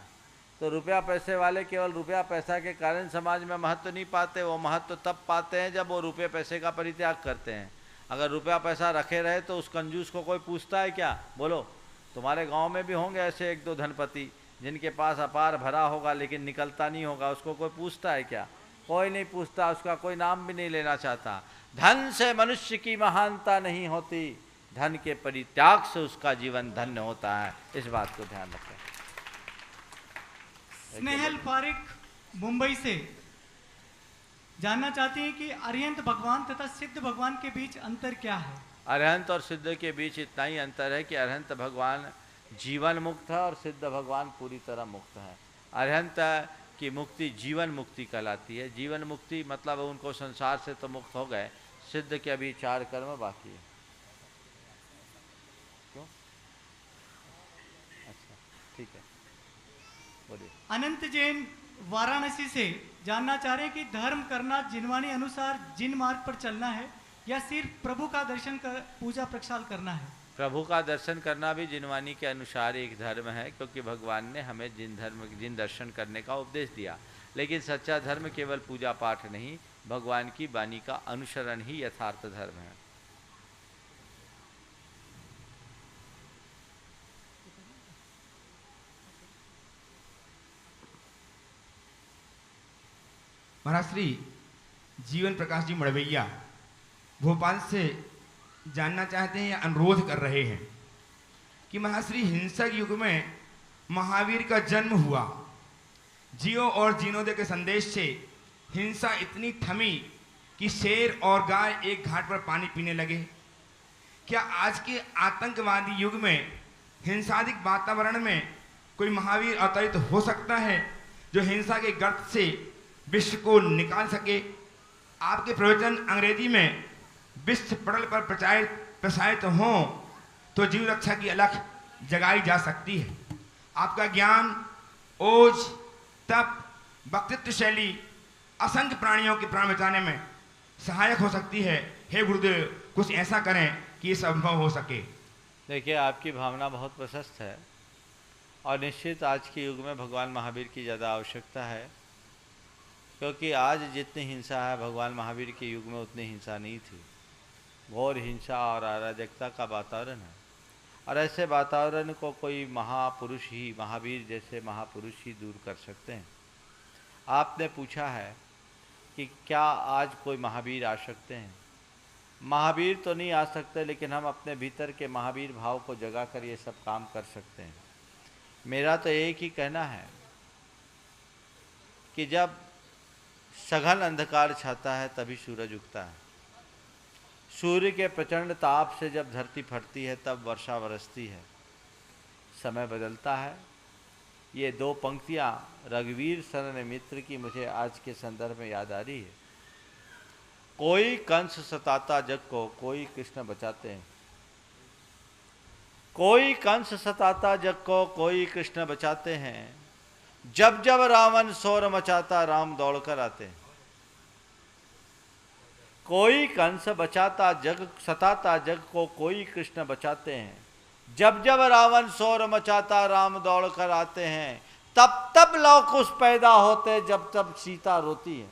तो रुपया पैसे वाले केवल रुपया पैसा के कारण समाज में महत्व नहीं पाते, वो महत्व तब पाते हैं जब वो रुपये पैसे का परित्याग करते हैं। अगर रुपया पैसा रखे रहे तो उस कंजूस को कोई पूछता है क्या? बोलो, तुम्हारे गांव में भी होंगे ऐसे 1-2 धनपति जिनके पास अपार भरा होगा लेकिन निकलता नहीं होगा, उसको कोई पूछता है क्या? कोई नहीं पूछता, उसका कोई नाम भी नहीं लेना चाहता। धन से मनुष्य की महानता नहीं होती, धन के परित्याग से उसका जीवन धन्य होता है। इस बात को ध्यान रखें। स्नेहल पारिक, मुंबई से जानना चाहती हैं कि अरिहंत भगवान तथा सिद्ध भगवान के बीच अंतर क्या है? अरिहंत और सिद्ध के बीच इतना ही अंतर है कि अरिहंत भगवान जीवन मुक्त है और सिद्ध भगवान पूरी तरह मुक्त है। अरिहंत की मुक्ति जीवन मुक्ति कहलाती है। जीवन मुक्ति मतलब उनको संसार से तो मुक्त हो गए, सिद्ध के अभी 4 कर्म बाकी है। क्यों? अच्छा, ठीक है, बोलिए। अनंत जैन वाराणसी से जानना चाह रहे हैं कि धर्म करना जिनवाणी अनुसार जिन मार्ग पर चलना है या सिर्फ प्रभु का दर्शन कर पूजा प्रक्षाल करना है? प्रभु का दर्शन करना भी जिनवाणी के अनुसार एक धर्म है, क्योंकि भगवान ने हमें जिन दर्शन करने का उपदेश दिया। लेकिन सच्चा धर्म केवल पूजा पाठ नहीं, भगवान की वाणी का अनुसरण ही यथार्थ धर्म है। महाराज श्री जीवन प्रकाश जी मड़वैया भोपाल से जानना चाहते हैं या अनुरोध कर रहे हैं कि महाराज श्री हिंसक युग में महावीर का जन्म हुआ। जियो और जीनो दे के संदेश से हिंसा इतनी थमी कि शेर और गाय एक घाट पर पानी पीने लगे। क्या आज के आतंकवादी युग में हिंसादिक वातावरण में कोई महावीर अवतरित हो सकता है जो हिंसा के गर्त से विश्व को निकाल सके? आपके प्रवचन अंग्रेजी में विश्व पटल पर प्रसारित हों तो जीव रक्षा की अलख जगाई जा सकती है। आपका ज्ञान, ओज, तप, वक्तृत्व शैली असंख्य प्राणियों के प्राण बचाने में सहायक हो सकती है। हे गुरुदेव, कुछ ऐसा करें कि ये संभव हो सके। देखिए, आपकी भावना बहुत प्रशस्त है और निश्चित आज के युग में भगवान महावीर की ज़्यादा आवश्यकता है, क्योंकि आज जितनी हिंसा है भगवान महावीर के युग में उतनी हिंसा नहीं थी। घोर हिंसा और अराजकता का वातावरण है, और ऐसे वातावरण को कोई महापुरुष ही, महावीर जैसे महापुरुष ही दूर कर सकते हैं। आपने पूछा है कि क्या आज कोई महावीर आ सकते हैं? महावीर तो नहीं आ सकते, लेकिन हम अपने भीतर के महावीर भाव को जगा कर ये सब काम कर सकते हैं। मेरा तो एक ही कहना है कि जब सघन अंधकार छाता है तभी सूरज उगता है। सूर्य के प्रचंड ताप से जब धरती फटती है तब वर्षा बरसती है। समय बदलता है। ये 2 पंक्तियाँ रघुवीर शरण मित्र की मुझे आज के संदर्भ में याद आ रही है। कोई कंस सताता जग को, कोई कृष्ण बचाते हैं। कोई कंस सताता जग को, कोई कृष्ण बचाते हैं। जब जब रावण शोर मचाता, राम दौड़कर आते हैं। कोई कंस बचाता जग, सताता जग को, कोई कृष्ण बचाते हैं। जब जब रावण शोर मचाता, राम दौड़कर आते हैं। तब तब लव कुश पैदा होते, जब तब सीता रोती है।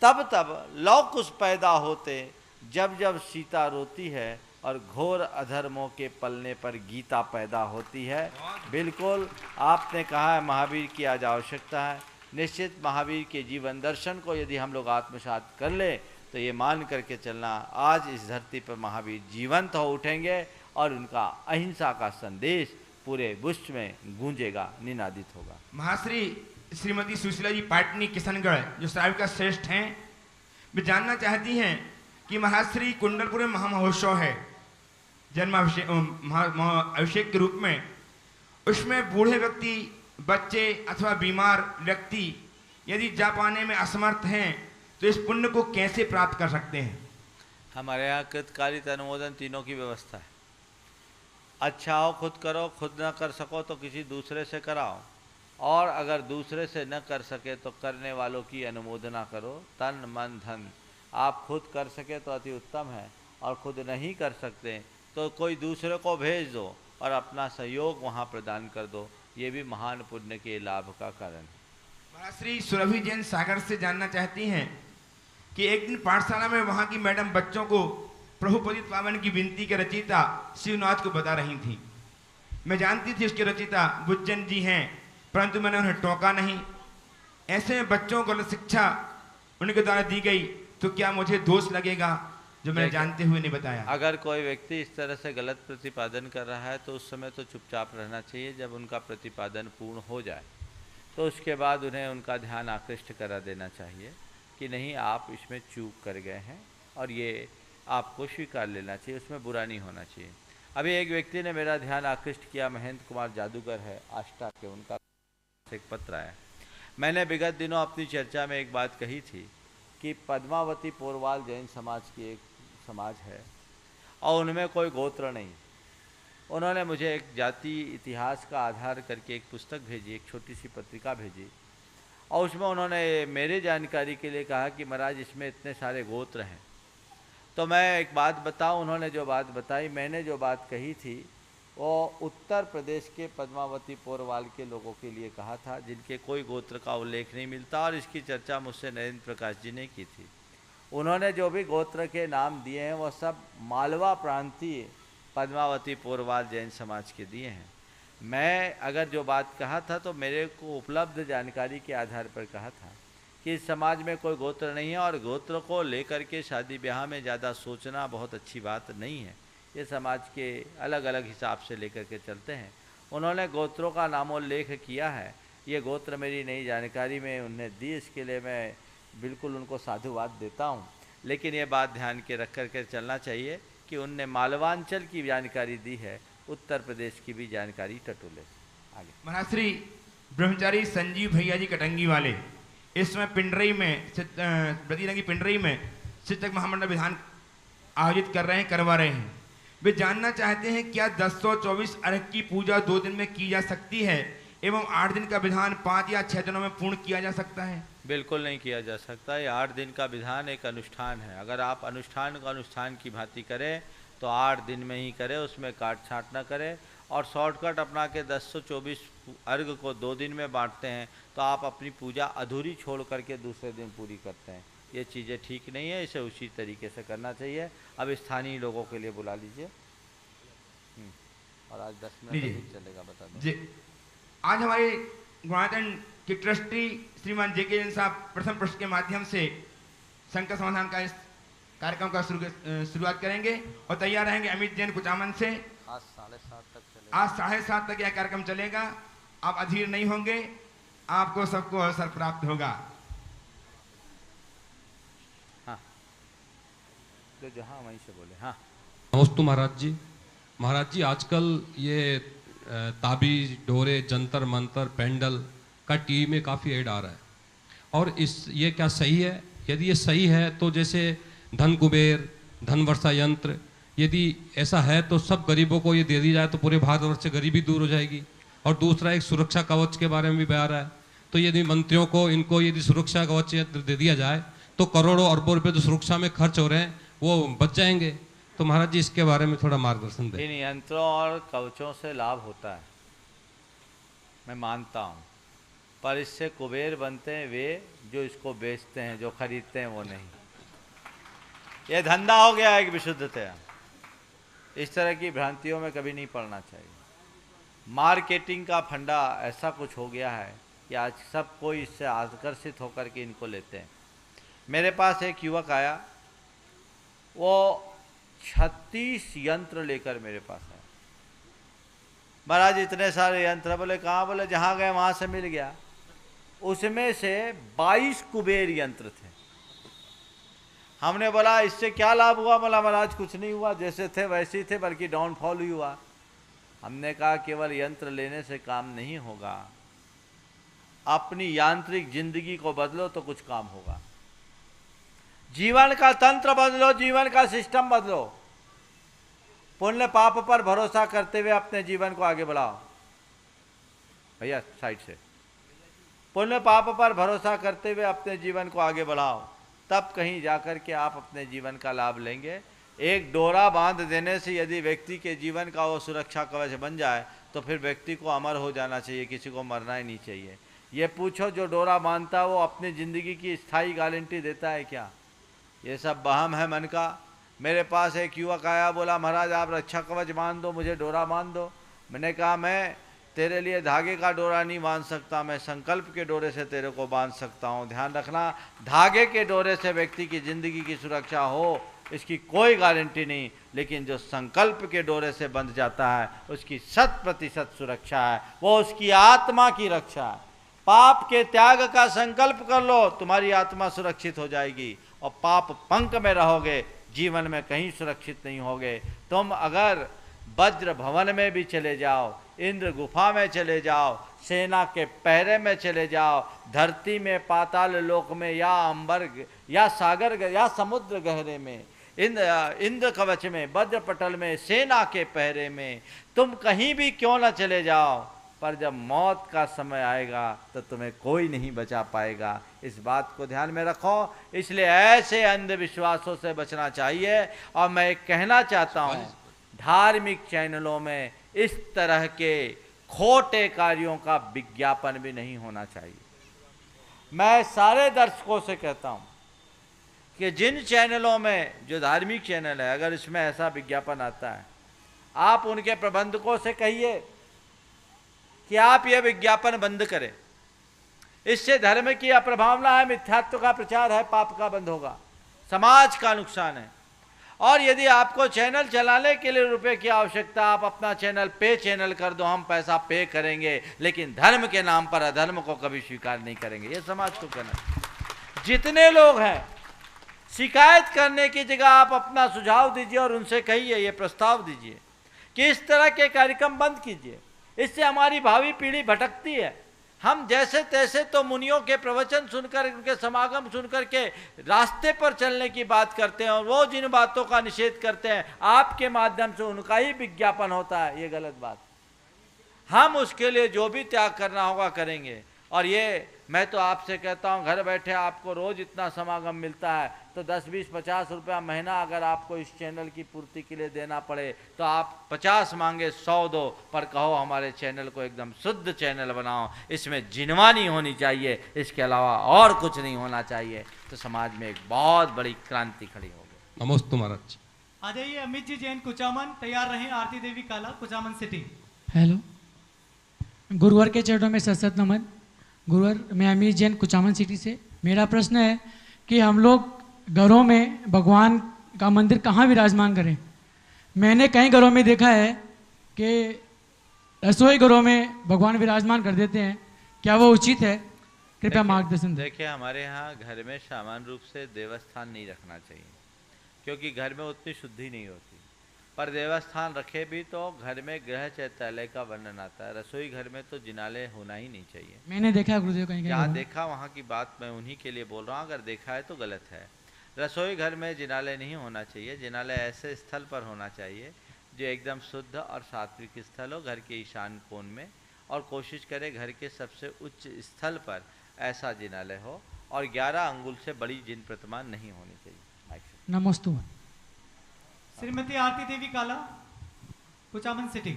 तब तब लव कुश पैदा होते, जब जब सीता रोती है। और घोर अधर्मों के पलने पर गीता पैदा होती है। बिल्कुल आपने कहा है, महावीर की आज आवश्यकता है। निश्चित महावीर के जीवन दर्शन को यदि हम लोग आत्मसात कर ले तो ये मान करके चलना, आज इस धरती पर महावीर जीवंत हो उठेंगे और उनका अहिंसा का संदेश पूरे विश्व में गूंजेगा, निनादित होगा। महाश्री श्रीमती सुशीला जी पाटनी किशनगढ़ जो श्राविका श्रेष्ठ हैं, वे जानना चाहती हैं कि महाश्री कुंडलपुर में महामहोत्सव है अभिषेक के रूप में, उसमें बूढ़े व्यक्ति, बच्चे अथवा बीमार व्यक्ति यदि जा पाने में असमर्थ हैं तो इस पुण्य को कैसे प्राप्त कर सकते हैं? हमारे यहाँ कृतकालिक अनुमोदन तीनों की व्यवस्था है। अच्छा हो खुद करो, खुद न कर सको तो किसी दूसरे से कराओ, और अगर दूसरे से न कर सके तो करने वालों की अनुमोदना करो, तन मन धन। आप खुद कर सके तो अति उत्तम है, और खुद नहीं कर सकते तो कोई दूसरे को भेज दो और अपना सहयोग वहाँ प्रदान कर दो। ये भी महान पुण्य के लाभ का कारण है। महाश्री सुरभि जैन सागर से जानना चाहती हैं कि एक दिन पाठशाला में वहाँ की मैडम बच्चों को प्रभु पतित पावन की विनती के रचयिता शिवनाथ को बता रही थी। मैं जानती थी उसके रचयिता बुज्जन जी हैं, परंतु मैंने उन्हें टोका नहीं। ऐसे में बच्चों को गलत शिक्षा उनके द्वारा दी गई तो क्या मुझे दोष लगेगा जो मैंने जानते हुए नहीं बताया? अगर कोई व्यक्ति इस तरह से गलत प्रतिपादन कर रहा है तो उस समय तो चुपचाप रहना चाहिए। जब उनका प्रतिपादन पूर्ण हो जाए तो उसके बाद उन्हें उनका ध्यान आकृष्ट करा देना चाहिए कि नहीं, आप इसमें चूक कर गए हैं और ये आपको स्वीकार लेना चाहिए, उसमें बुरा नहीं होना चाहिए। अभी एक व्यक्ति ने मेरा ध्यान आकृष्ट किया, महेंद्र कुमार जादूगर है आष्टा के, उनका एक पत्र आया। मैंने विगत दिनों अपनी चर्चा में एक बात कही थी कि पद्मावती पोरवाल जैन समाज की एक समाज है और उनमें कोई गोत्र नहीं। उन्होंने मुझे एक जाति इतिहास का आधार करके एक पुस्तक भेजी, एक छोटी सी पत्रिका भेजी, और उसमें उन्होंने मेरे जानकारी के लिए कहा कि महाराज इसमें इतने सारे गोत्र हैं। तो मैं एक बात बताऊं, उन्होंने जो बात बताई, मैंने जो बात कही थी वो उत्तर प्रदेश के पद्मावती पोरवाल के लोगों के लिए कहा था, जिनके कोई गोत्र का उल्लेख नहीं मिलता, और इसकी चर्चा मुझसे नरेंद्र प्रकाश जी ने की थी। उन्होंने जो भी गोत्र के नाम दिए हैं वो सब मालवा प्रांतीय पद्मावती पोरवाल जैन समाज के दिए हैं। मैं अगर जो बात कहा था तो मेरे को उपलब्ध जानकारी के आधार पर कहा था कि इस समाज में कोई गोत्र नहीं है, और गोत्र को लेकर के शादी ब्याह में ज़्यादा सोचना बहुत अच्छी बात नहीं है। ये समाज के अलग अलग हिसाब से लेकर के चलते हैं। उन्होंने गोत्रों का नामोल्लेख किया है, ये गोत्र मेरी नई जानकारी में उन्हें दी, इसके लिए मैं बिल्कुल उनको साधुवाद देता हूँ। लेकिन ये बात ध्यान के रख करके चलना चाहिए कि उनने मालवांचल की जानकारी दी है, उत्तर प्रदेश की भी जानकारी टटोले। आगे महाराज श्री ब्रह्मचारी संजीव भैया जी कटंगी वाले इस समय पिंडरई में ब्रतिरंगी पिंडरई में शिक्षक महामंडल विधान आयोजित कर रहे हैं, करवा रहे हैं। वे जानना चाहते हैं क्या 1024 अर्घ की पूजा 2 दिन में की जा सकती है एवं 8 दिन का विधान 5 या 6 दिनों में पूर्ण किया जा सकता है? बिल्कुल नहीं किया जा सकता। ये 8 दिन का विधान एक अनुष्ठान है। अगर आप अनुष्ठान को अनुष्ठान की भांति करें तो 8 दिन में ही करें, उसमें काट छाँट ना करें। और शॉर्टकट अपना के 1024 अर्घ को 2 दिन में बांटते हैं तो आप अपनी पूजा अधूरी छोड़ करके दूसरे दिन पूरी करते हैं। ये चीज़ें ठीक नहीं है, इसे उसी तरीके से करना चाहिए। अब स्थानीय लोगों के लिए बुला लीजिए। और आज 10 मिनट चलेगा, बता दो जी। आज हमारे गुणायतन के ट्रस्टी श्रीमान जेके जैन साहब प्रथम प्रश्न के माध्यम से संकट समाधान का इस कार्यक्रम का शुरुआत करेंगे और तैयार रहेंगे अमित जैन कुचामन से। आज 7:30 तक चलेगा। आज 7:30 तक यह कार्यक्रम चलेगा। आप अधीर नहीं होंगे, आपको सबको अवसर प्राप्त होगा। हाँ, जो जहाँ वहीं से बोले। हाँ, नमस्ते महाराज जी। महाराज जी, आजकल ये ताबीज, डोरे, जंतर मंतर, पेंडल का टीवी में काफ़ी ऐड आ रहा है, और ये क्या सही है? यदि ये सही है तो जैसे धन कुबेर, धन वर्षा यंत्र, यदि ऐसा है तो सब गरीबों को ये दे दी जाए तो पूरे भारतवर्ष से गरीबी दूर हो जाएगी। और दूसरा, एक सुरक्षा कवच के बारे में भी बयान रहा है, तो यदि मंत्रियों को इनको यदि सुरक्षा कवच यंत्र दे दिया जाए तो करोड़ों अरबों रुपये जो सुरक्षा में खर्च हो रहे हैं वो बच जाएंगे। तो महाराज जी इसके बारे में थोड़ा मार्गदर्शन दें। इन यंत्रों और कवचों से लाभ होता है, मैं मानता हूँ, पर इससे कुबेर बनते हैं वे जो इसको बेचते हैं, जो खरीदते हैं वो नहीं। ये धंधा हो गया है एक विशुद्धतया। इस तरह की भ्रांतियों में कभी नहीं पड़ना चाहिए। मार्केटिंग का फंडा ऐसा कुछ हो गया है कि आज सब कोई इससे आकर्षित होकर के इनको लेते हैं। मेरे पास एक युवक आया, वो 36 यंत्र लेकर मेरे पास आया। महाराज इतने सारे यंत्र, बोले कहाँ? बोले जहाँ गए वहाँ से मिल गया। उसमें से 22 कुबेर यंत्र थे। हमने बोला इससे क्या लाभ हुआ? बोला महाराज कुछ नहीं हुआ, जैसे थे वैसे ही थे, बल्कि डाउनफॉल ही हुआ। हमने कहा केवल यंत्र लेने से काम नहीं होगा, अपनी यांत्रिक जिंदगी को बदलो तो कुछ काम होगा। जीवन का तंत्र बदलो, जीवन का सिस्टम बदलो। पुण्य पाप पर भरोसा करते हुए अपने जीवन को आगे बढ़ाओ। भैया साइड से। पुण्य पाप पर भरोसा करते हुए अपने जीवन को आगे बढ़ाओ, तब कहीं जाकर के आप अपने जीवन का लाभ लेंगे। एक डोरा बांध देने से यदि व्यक्ति के जीवन का वो सुरक्षा कवच बन जाए तो फिर व्यक्ति को अमर हो जाना चाहिए, किसी को मरना ही नहीं चाहिए। ये पूछो जो डोरा बांधता है वो अपनी ज़िंदगी की स्थायी गारंटी देता है क्या? ये सब वहम है मन का। मेरे पास एक युवक आया, बोला महाराज आप रक्षा कवच बांध दो, मुझे डोरा बांध दो। मैंने कहा मैं तेरे लिए धागे का डोरा नहीं बांध सकता, मैं संकल्प के डोरे से तेरे को बांध सकता हूँ। ध्यान रखना, धागे के डोरे से व्यक्ति की ज़िंदगी की सुरक्षा हो इसकी कोई गारंटी नहीं, लेकिन जो संकल्प के डोरे से बंध जाता है उसकी 100% सुरक्षा है, वो उसकी आत्मा की रक्षा है। पाप के त्याग का संकल्प कर लो, तुम्हारी आत्मा सुरक्षित हो जाएगी। और पाप पंख में रहोगे, जीवन में कहीं सुरक्षित नहीं होगे। तुम अगर वज्र भवन में भी चले जाओ, इंद्र गुफा में चले जाओ, सेना के पहरे में चले जाओ, धरती में, पाताल लोक में, या अंबर या सागर या समुद्र गहरे में, इंद्र कवच में, वज्र पटल में, सेना के पहरे में, तुम कहीं भी क्यों न चले जाओ, पर जब मौत का समय आएगा तो तुम्हें कोई नहीं बचा पाएगा। इस बात को ध्यान में रखो। इसलिए ऐसे अंधविश्वासों से बचना चाहिए। और मैं कहना चाहता हूँ, धार्मिक चैनलों में इस तरह के खोटे कार्यों का विज्ञापन भी नहीं होना चाहिए। मैं सारे दर्शकों से कहता हूँ कि जिन चैनलों में, जो धार्मिक चैनल है, अगर इसमें ऐसा विज्ञापन आता है, आप उनके प्रबंधकों से कहिए कि आप यह विज्ञापन बंद करें। इससे धर्म की अप्रभावना है, मिथ्यात्व का प्रचार है, पाप का बंद होगा, समाज का नुकसान है। और यदि आपको चैनल चलाने के लिए रुपए की आवश्यकता, आप अपना चैनल पे चैनल कर दो, हम पैसा पे करेंगे, लेकिन धर्म के नाम पर अधर्म को कभी स्वीकार नहीं करेंगे। ये समाज को कहना। जितने लोग हैं, शिकायत करने की जगह आप अपना सुझाव दीजिए और उनसे कहिए, ये प्रस्ताव दीजिए कि इस तरह के कार्यक्रम बंद कीजिए। इससे हमारी भावी पीढ़ी भटकती है। हम जैसे तैसे तो मुनियों के प्रवचन सुनकर, उनके समागम सुनकर के रास्ते पर चलने की बात करते हैं, और वो जिन बातों का निषेध करते हैं, आपके माध्यम से उनका ही विज्ञापन होता है। ये गलत बात। हम उसके लिए जो भी त्याग करना होगा करेंगे। और ये मैं तो आपसे कहता हूँ, घर बैठे आपको रोज इतना समागम मिलता है, तो 10, 20, 50 रुपया महीना अगर आपको इस चैनल की पूर्ति के लिए देना पड़े, तो आप 50 मांगे 100 दो, पर कहो हमारे चैनल को एकदम शुद्ध चैनल बनाओ, इसमें जिनवानी होनी चाहिए, इसके अलावा और कुछ नहीं होना चाहिए, तो समाज में एक बहुत बड़ी क्रांति खड़ी होगी। नमस्ते महाराज। आ जाइए अमित जी जैन कुचामन, तैयार रहें। आरती देवी काला, कुचामन सिटी। हेलो, गुरुवर के चरणों में सत नमन। गुरुवर, मैं अमित जैन कुचामन सिटी से। मेरा प्रश्न है कि हम लोग घरों में भगवान का मंदिर कहाँ विराजमान करें? मैंने कई घरों में देखा है कि रसोई घरों में भगवान विराजमान कर देते हैं, क्या वो उचित है? कृपया मार्गदर्शन दें। देखिए, हमारे यहाँ घर में सामान्य रूप से देवस्थान नहीं रखना चाहिए, क्योंकि घर में उतनी शुद्धि नहीं होती। पर देवस्थान रखे भी तो घर में गृह चैत्यालय का वर्णन आता है। रसोई घर में तो जिनालय होना ही नहीं चाहिए। मैंने देखा गुरुदेव कहीं जहाँ देखा वहाँ की बात मैं उन्हीं के लिए बोल रहा हूँ। अगर देखा है तो गलत है। रसोई घर में जिनालय नहीं होना चाहिए। जिनालय ऐसे स्थल पर होना चाहिए जो एकदम शुद्ध और सात्विक स्थल हो, घर के ईशान कोण में, और कोशिश करें घर के सबसे उच्च स्थल पर ऐसा जिनालय हो, और 11 अंगुल से बड़ी जिन प्रतिमा नहीं होनी चाहिए। नमस्ते। श्रीमती आरती देवी काला, कुचामन सिटी।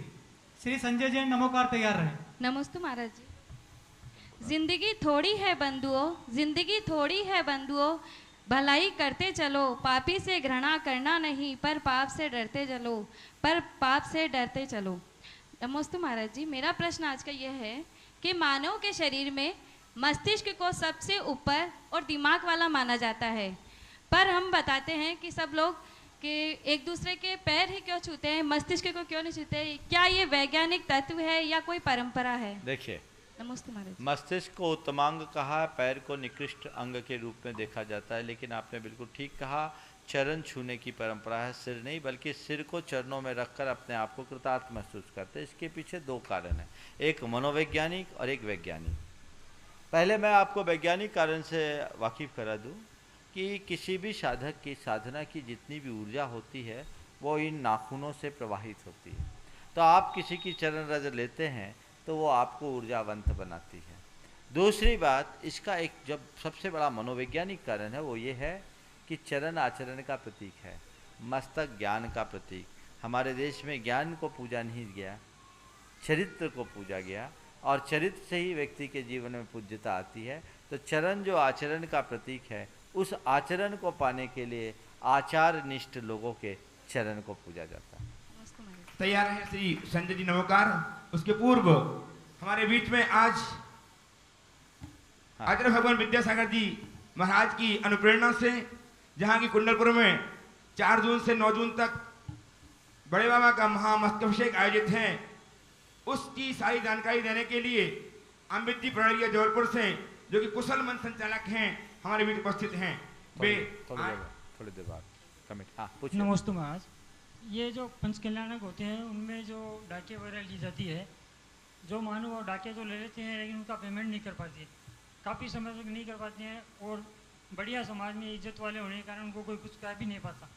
श्री संजय जैन नमोकार, तैयार रहे। नमस्ते महाराज जी। जिंदगी थोड़ी है बंधुओं, जिंदगी थोड़ी है बंधुओं, भलाई करते चलो, पापी से घृणा करना नहीं, पर पाप से डरते चलो, पर पाप से डरते चलो। नमस्ते महाराज जी। मेरा प्रश्न आज का यह है कि मानव के शरीर में मस्तिष्क को सबसे ऊपर और दिमाग वाला माना जाता है, पर हम बताते हैं कि सब लोग कि एक दूसरे के पैर ही क्यों छूते हैं, मस्तिष्क को क्यों नहीं छूते? क्या ये वैज्ञानिक तत्व है या कोई परंपरा है? देखिए, नमस्ते महाराज। मस्तिष्क को उत्तमांग कहा, पैर को निकृष्ट अंग के रूप में देखा जाता है। लेकिन आपने बिल्कुल ठीक कहा, चरण छूने की परंपरा है, सिर नहीं, बल्कि सिर को चरणों में रखकर अपने आप को कृतार्थ महसूस करते हैं। इसके पीछे 2 कारण हैं, एक मनोवैज्ञानिक और एक वैज्ञानिक। पहले मैं आपको वैज्ञानिक कारण से वाकिफ करा दूँ कि किसी भी साधक की साधना की जितनी भी ऊर्जा होती है वो इन नाखूनों से प्रवाहित होती है। तो आप किसी की चरण रज लेते हैं तो वो आपको ऊर्जावंत बनाती है। दूसरी बात, इसका एक जब सबसे बड़ा मनोवैज्ञानिक कारण है वो ये है कि चरण आचरण का प्रतीक है, मस्तक ज्ञान का प्रतीक। हमारे देश में ज्ञान को पूजा नहीं गया, चरित्र को पूजा गया, और चरित्र से ही व्यक्ति के जीवन में पूज्यता आती है। तो चरण जो आचरण का प्रतीक है, उस आचरण को पाने के लिए आचार निष्ठ लोगों के चरण को पूजा जाता है। तैयार है श्री संजय जी नमोकार। उसके पूर्व हमारे बीच में आज आचार्य भगवान विद्यासागर जी महाराज की अनुप्रेरणा से, जहाँ की कुंडलपुर में 4 जून से 9 जून तक बड़े बाबा का महामस्तकाभिषेक आयोजित है, उसकी सारी जानकारी देने के लिए अमृत जी प्रणरिया जबलपुर से, जो कि कुशल मंच संचालक हैं, हमारे बीच उपस्थित हैं। थोड़ी देर बाद कमेंट। हाँ, पूछिए। नमस्ते महाराज। ये जो पंच कल्याणक होते हैं उनमें जो डाके वगैरह ली जाती है, जो मानो वो डाके तो ले लेते हैं लेकिन उनका पेमेंट नहीं कर पाते, काफ़ी समय तक नहीं कर पाते हैं और बढ़िया समाज में इज्जत वाले होने के कारण उनको कोई कुछ कह भी नहीं पाता।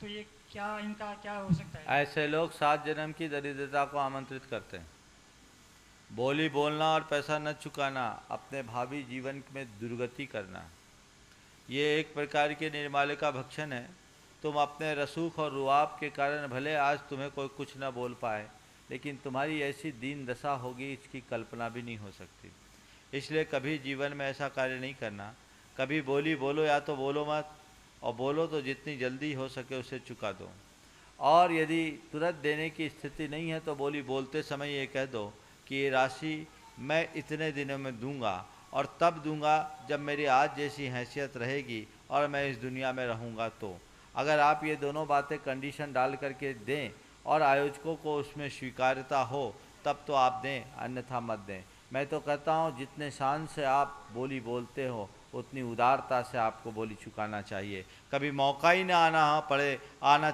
तो ये क्या इनका क्या हो सकता है? ऐसे लोग 7 जन्म की दरिद्रता को आमंत्रित करते हैं। बोली बोलना और पैसा न चुकाना अपने भावी जीवन में दुर्गति करना, ये एक प्रकार के निर्माल्य का भक्षण है। तुम अपने रसूख और रुआब के कारण भले आज तुम्हें कोई कुछ न बोल पाए, लेकिन तुम्हारी ऐसी दीन दशा होगी इसकी कल्पना भी नहीं हो सकती। इसलिए कभी जीवन में ऐसा कार्य नहीं करना। कभी बोली बोलो या तो बोलो मत, और बोलो तो जितनी जल्दी हो सके उसे चुका दो। और यदि तुरंत देने की स्थिति नहीं है तो बोली बोलते समय ये कह दो कि ये राशि मैं इतने दिनों में दूंगा और तब दूंगा जब मेरी आज जैसी हैसियत रहेगी और मैं इस दुनिया में रहूंगा। तो अगर आप ये दोनों बातें कंडीशन डाल करके दें और आयोजकों को उसमें स्वीकार्यता हो तब तो आप दें, अन्यथा मत दें। मैं तो कहता हूँ जितने शान से आप बोली बोलते हो उतनी उदारता से आपको बोली चुकाना चाहिए। कभी मौका ही ना आना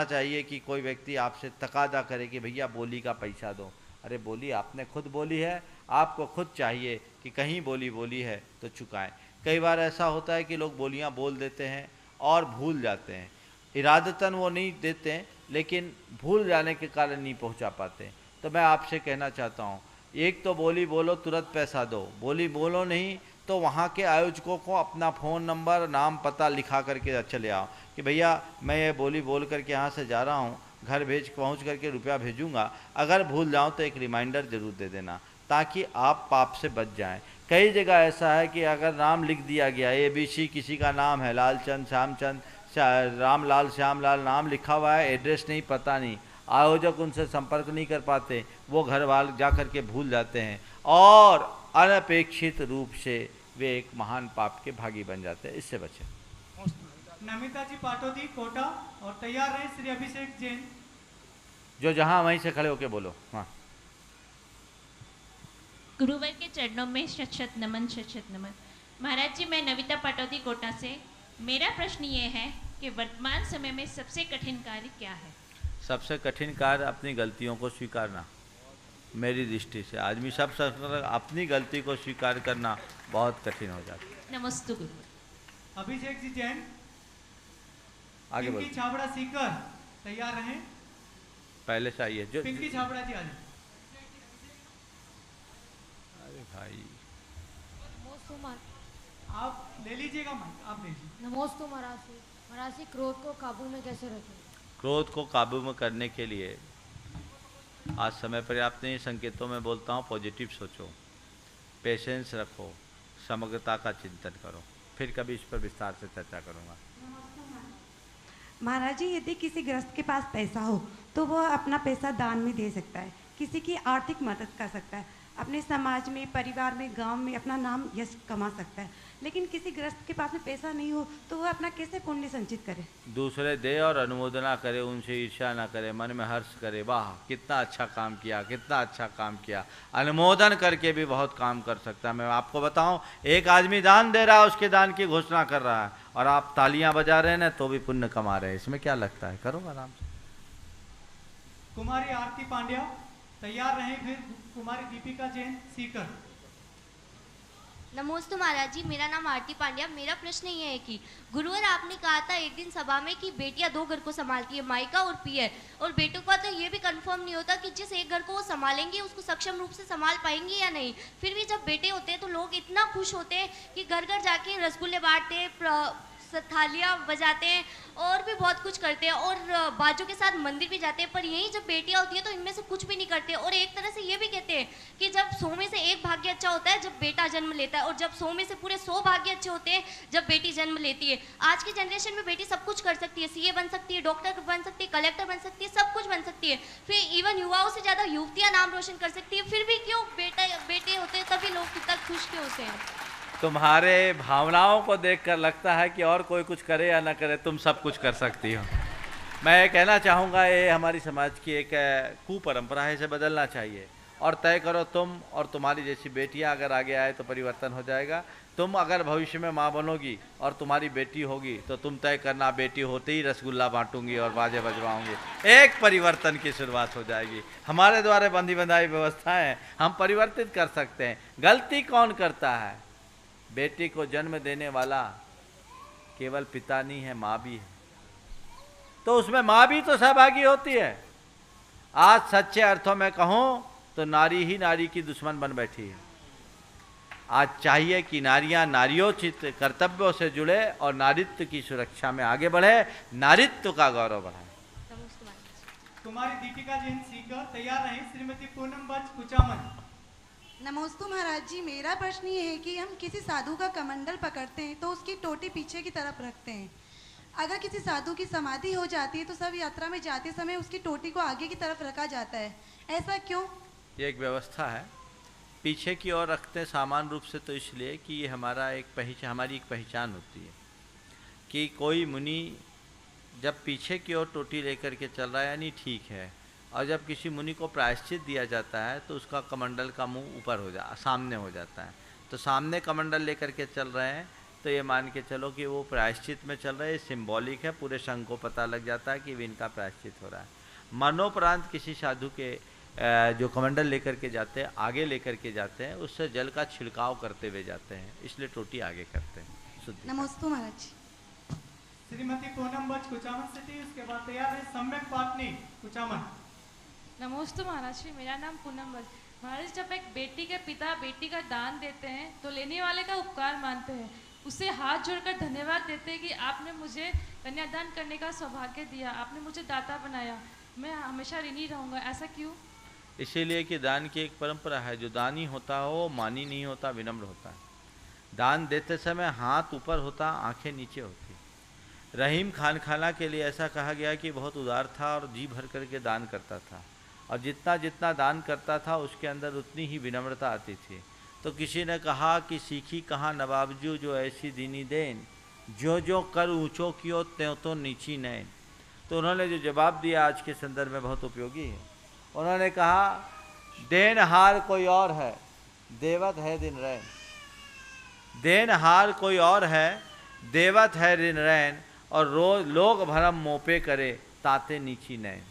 चाहिए कि कोई व्यक्ति आपसे तकादा करे कि भैया बोली का पैसा दो। अरे बोली आपने खुद बोली है, आपको खुद चाहिए कि कहीं बोली है तो चुकाएं। कई बार ऐसा होता है कि लोग बोलियां बोल देते हैं और भूल जाते हैं। इरादतन वो नहीं देते हैं लेकिन भूल जाने के कारण नहीं पहुंचा पाते। तो मैं आपसे कहना चाहता हूं, एक तो बोली बोलो तुरंत पैसा दो, बोली बोलो नहीं तो वहाँ के आयोजकों को अपना फ़ोन नंबर नाम पता लिखा करके चले आओ कि भैया मैं ये बोली बोल करके यहाँ से जा रहा हूँ, घर पहुँच करके रुपया भेजूँगा, अगर भूल जाऊँ तो एक रिमाइंडर ज़रूर दे देना ताकि आप पाप से बच जाएं। कई जगह ऐसा है कि अगर नाम लिख दिया गया ABC, किसी का नाम है लालचंद, श्यामचंद, रामलाल, श्यामलाल नाम लिखा हुआ है, एड्रेस नहीं, पता नहीं, आयोजक उनसे संपर्क नहीं कर पाते, वो घर वाले जा कर के भूल जाते हैं और अनपेक्षित रूप से वे एक महान पाप के भागी बन जाते हैं। इससे बचें। नमिता जी पाटोदी कोटा, और तैयार रहे श्री अभिषेक जैन। जो जहां वहीं से खड़े होके बोलो। हाँ, गुरुवर के चरणों में शत नमन, शत नमन। महाराज जी, मैं नमिता पाटोदी कोटा से। मेरा प्रश्न ये है कि वर्तमान समय में सबसे कठिन कार्य क्या है? सबसे कठिन कार्य अपनी गलतियों को स्वीकारना। मेरी दृष्टि से आदमी सब अपनी गलती को स्वीकार करना बहुत कठिन हो जाता है। नमस्ते गुरु। अभिषेक जी जैन, आगे पिंकी छाबड़ा सीकर, तैयार रहे। पहले से आइए। जो पिंकी छाबड़ा जी आइए। अरे भाई आप ले लीजिएगा माइक, आप ले लीजिए। नमोस्तु महाराज, क्रोध को काबू में कैसे रखें? क्रोध को काबू में करने के लिए आज समय पर्याप्त नहीं, संकेतों में बोलता हूँ, पॉजिटिव सोचो, पेशेंस रखो, समग्रता का चिंतन करो। फिर कभी इस पर विस्तार से चर्चा करूँगा। महाराज जी, यदि किसी गृहस्थ के पास पैसा हो तो वो अपना पैसा दान में दे सकता है, किसी की आर्थिक मदद कर सकता है, अपने समाज में, परिवार में, गांव में अपना नाम यश कमा सकता है। लेकिन किसी गृहस्थ के पास में पैसा नहीं हो तो वो अपना कैसे पुण्य संचित करे? दूसरे दे और अनुमोदना करे, उनसे ईर्ष्या ना करे, मन में हर्ष करे, वाह कितना अच्छा काम किया, कितना अच्छा काम किया। अनुमोदन करके भी बहुत काम कर सकता है। मैं आपको बताऊं, एक आदमी दान दे रहा है, उसके दान की घोषणा कर रहा है और आप तालियां बजा रहे हैं ना तो भी पुण्य कमा रहे हैं। इसमें क्या लगता है? करो आराम से। कुमारी आरती पांड्या, तैयार रहे। फिर कुमारी दीपिका जैन सीकर। नमोस्तु महाराज जी, मेरा नाम आरती पांड्या। मेरा प्रश्न ये है कि गुरुवर आपने कहा था एक दिन सभा में कि बेटियां 2 घर को संभालती है, मायका और पियर, और बेटों का तो ये भी कंफर्म नहीं होता कि जिस एक घर को वो संभालेंगे उसको सक्षम रूप से संभाल पाएंगे या नहीं। फिर भी जब बेटे होते हैं तो लोग इतना खुश होते हैं कि घर घर जाके रसगुल्ले बांटते हैं, थालियाँ बजाते हैं और भी बहुत कुछ करते हैं और बाजों के साथ मंदिर भी जाते हैं। पर यही जब बेटियां होती है तो इनमें से कुछ भी नहीं करते। और एक तरह से ये भी कहते हैं कि जब 100 में से 1 भाग्य अच्छा होता है जब बेटा जन्म लेता है, और जब 100 में से पूरे 100 भाग्य अच्छे होते हैं जब बेटी जन्म लेती है। आज की जनरेशन में बेटी सब कुछ कर सकती है, CA बन सकती है, डॉक्टर बन सकती है, कलेक्टर बन सकती है, सब कुछ बन सकती है। फिर इवन युवाओं से ज़्यादा युवतियाँ नाम रोशन कर सकती है। फिर भी क्यों बेटे होते हैं तभी लोग कितना खुश क्यों होते हैं? तुम्हारे भावनाओं को देखकर लगता है कि और कोई कुछ करे या ना करे तुम सब कुछ कर सकती हो। मैं कहना चाहूँगा ये हमारी समाज की एक कुपरंपरा है, इसे बदलना चाहिए। और तय करो तुम और तुम्हारी जैसी बेटियां अगर आगे आए तो परिवर्तन हो जाएगा। तुम अगर भविष्य में माँ बनोगी और तुम्हारी बेटी होगी तो तुम तय करना, बेटी होते ही रसगुल्ला बांटूंगी और बाजे बजवाऊंगी, एक परिवर्तन की शुरुआत हो जाएगी। हमारे द्वारा बंधी बंधाई व्यवस्थाएं हम परिवर्तित कर सकते हैं। गलती कौन करता है? बेटी को जन्म देने वाला केवल पिता नहीं है, माँ भी है, तो उसमें माँ भी तो सहभागी होती है। आज सच्चे अर्थों में कहूं तो नारी ही नारी की दुश्मन बन बैठी है। आज चाहिए कि नारियां नारियोचित कर्तव्यों से जुड़े और नारित्व की सुरक्षा में आगे बढ़े, नारित्व का गौरव बढ़ाए। कुमारी दीपिका जैन सीकर तैयार रहे। श्रीमती पूनम बच कुचामन। नमोस्तु महाराज जी, मेरा प्रश्न ये है कि हम किसी साधु का कमंडल पकड़ते हैं तो उसकी टोटी पीछे की तरफ रखते हैं। अगर किसी साधु की समाधि हो जाती है तो सब यात्रा में जाते समय उसकी टोटी को आगे की तरफ रखा जाता है, ऐसा क्यों? ये एक व्यवस्था है। पीछे की ओर रखते सामान्य रूप से तो इसलिए कि ये हमारी एक पहचान होती है कि कोई मुनि जब पीछे की ओर टोटी लेकर के चल रहा है यानी ठीक है, और जब किसी मुनि को प्रायश्चित दिया जाता है तो उसका कमंडल का मुंह ऊपर सामने हो जाता है। तो सामने कमंडल लेकर के चल रहे हैं तो ये मान के चलो कि वो प्रायश्चित में चल रहे हैं, सिंबॉलिक है, पूरे संघ को पता लग जाता है कि इनका प्रायश्चित हो रहा है। मरणोपरांत किसी साधु के जो कमंडल लेकर के जाते हैं, आगे लेकर के जाते हैं, उससे जल का छिड़काव करते हुए जाते हैं, इसलिए टोटी आगे करते हैं। नमस्ते महाराज। श्रीमती पूनम बच कुचामन सिटी, उसके बाद तैयार है सम्यक पाटनी कुचामन। नमस्ते महाराज जी, मेरा नाम पूनम बच। महाराज, जब एक बेटी के पिता बेटी का दान देते हैं तो लेने वाले का उपकार मानते हैं, उसे हाथ जोड़कर धन्यवाद देते हैं कि आपने मुझे कन्यादान करने का सौभाग्य दिया, आपने मुझे दाता बनाया, मैं हमेशा ऋणी रहूंगा। ऐसा क्यों? इसीलिए कि दान की एक परंपरा है, जो दानी होता है वो मानी नहीं होता, विनम्र होता है। दान देते समय हाथ ऊपर होता, आंखें नीचे होती। रहीम खान खाना के लिए ऐसा कहा गया कि बहुत उदार था और जी भर करके दान करता था, और जितना जितना दान करता था उसके अंदर उतनी ही विनम्रता आती थी। तो किसी ने कहा कि सीखी कहाँ नवाबजू जो ऐसी दीनी देन, जो जो कर ऊँचों कियो त्यों तो नीची नैन। तो उन्होंने जो जवाब दिया आज के संदर्भ में बहुत उपयोगी है। उन्होंने कहा देनहार कोई और है, देवत है दिन रैन। देनहार कोई और है, देवत है दिन रैन, और रोज लोग भरम मोपे करे ताते नीची नैन।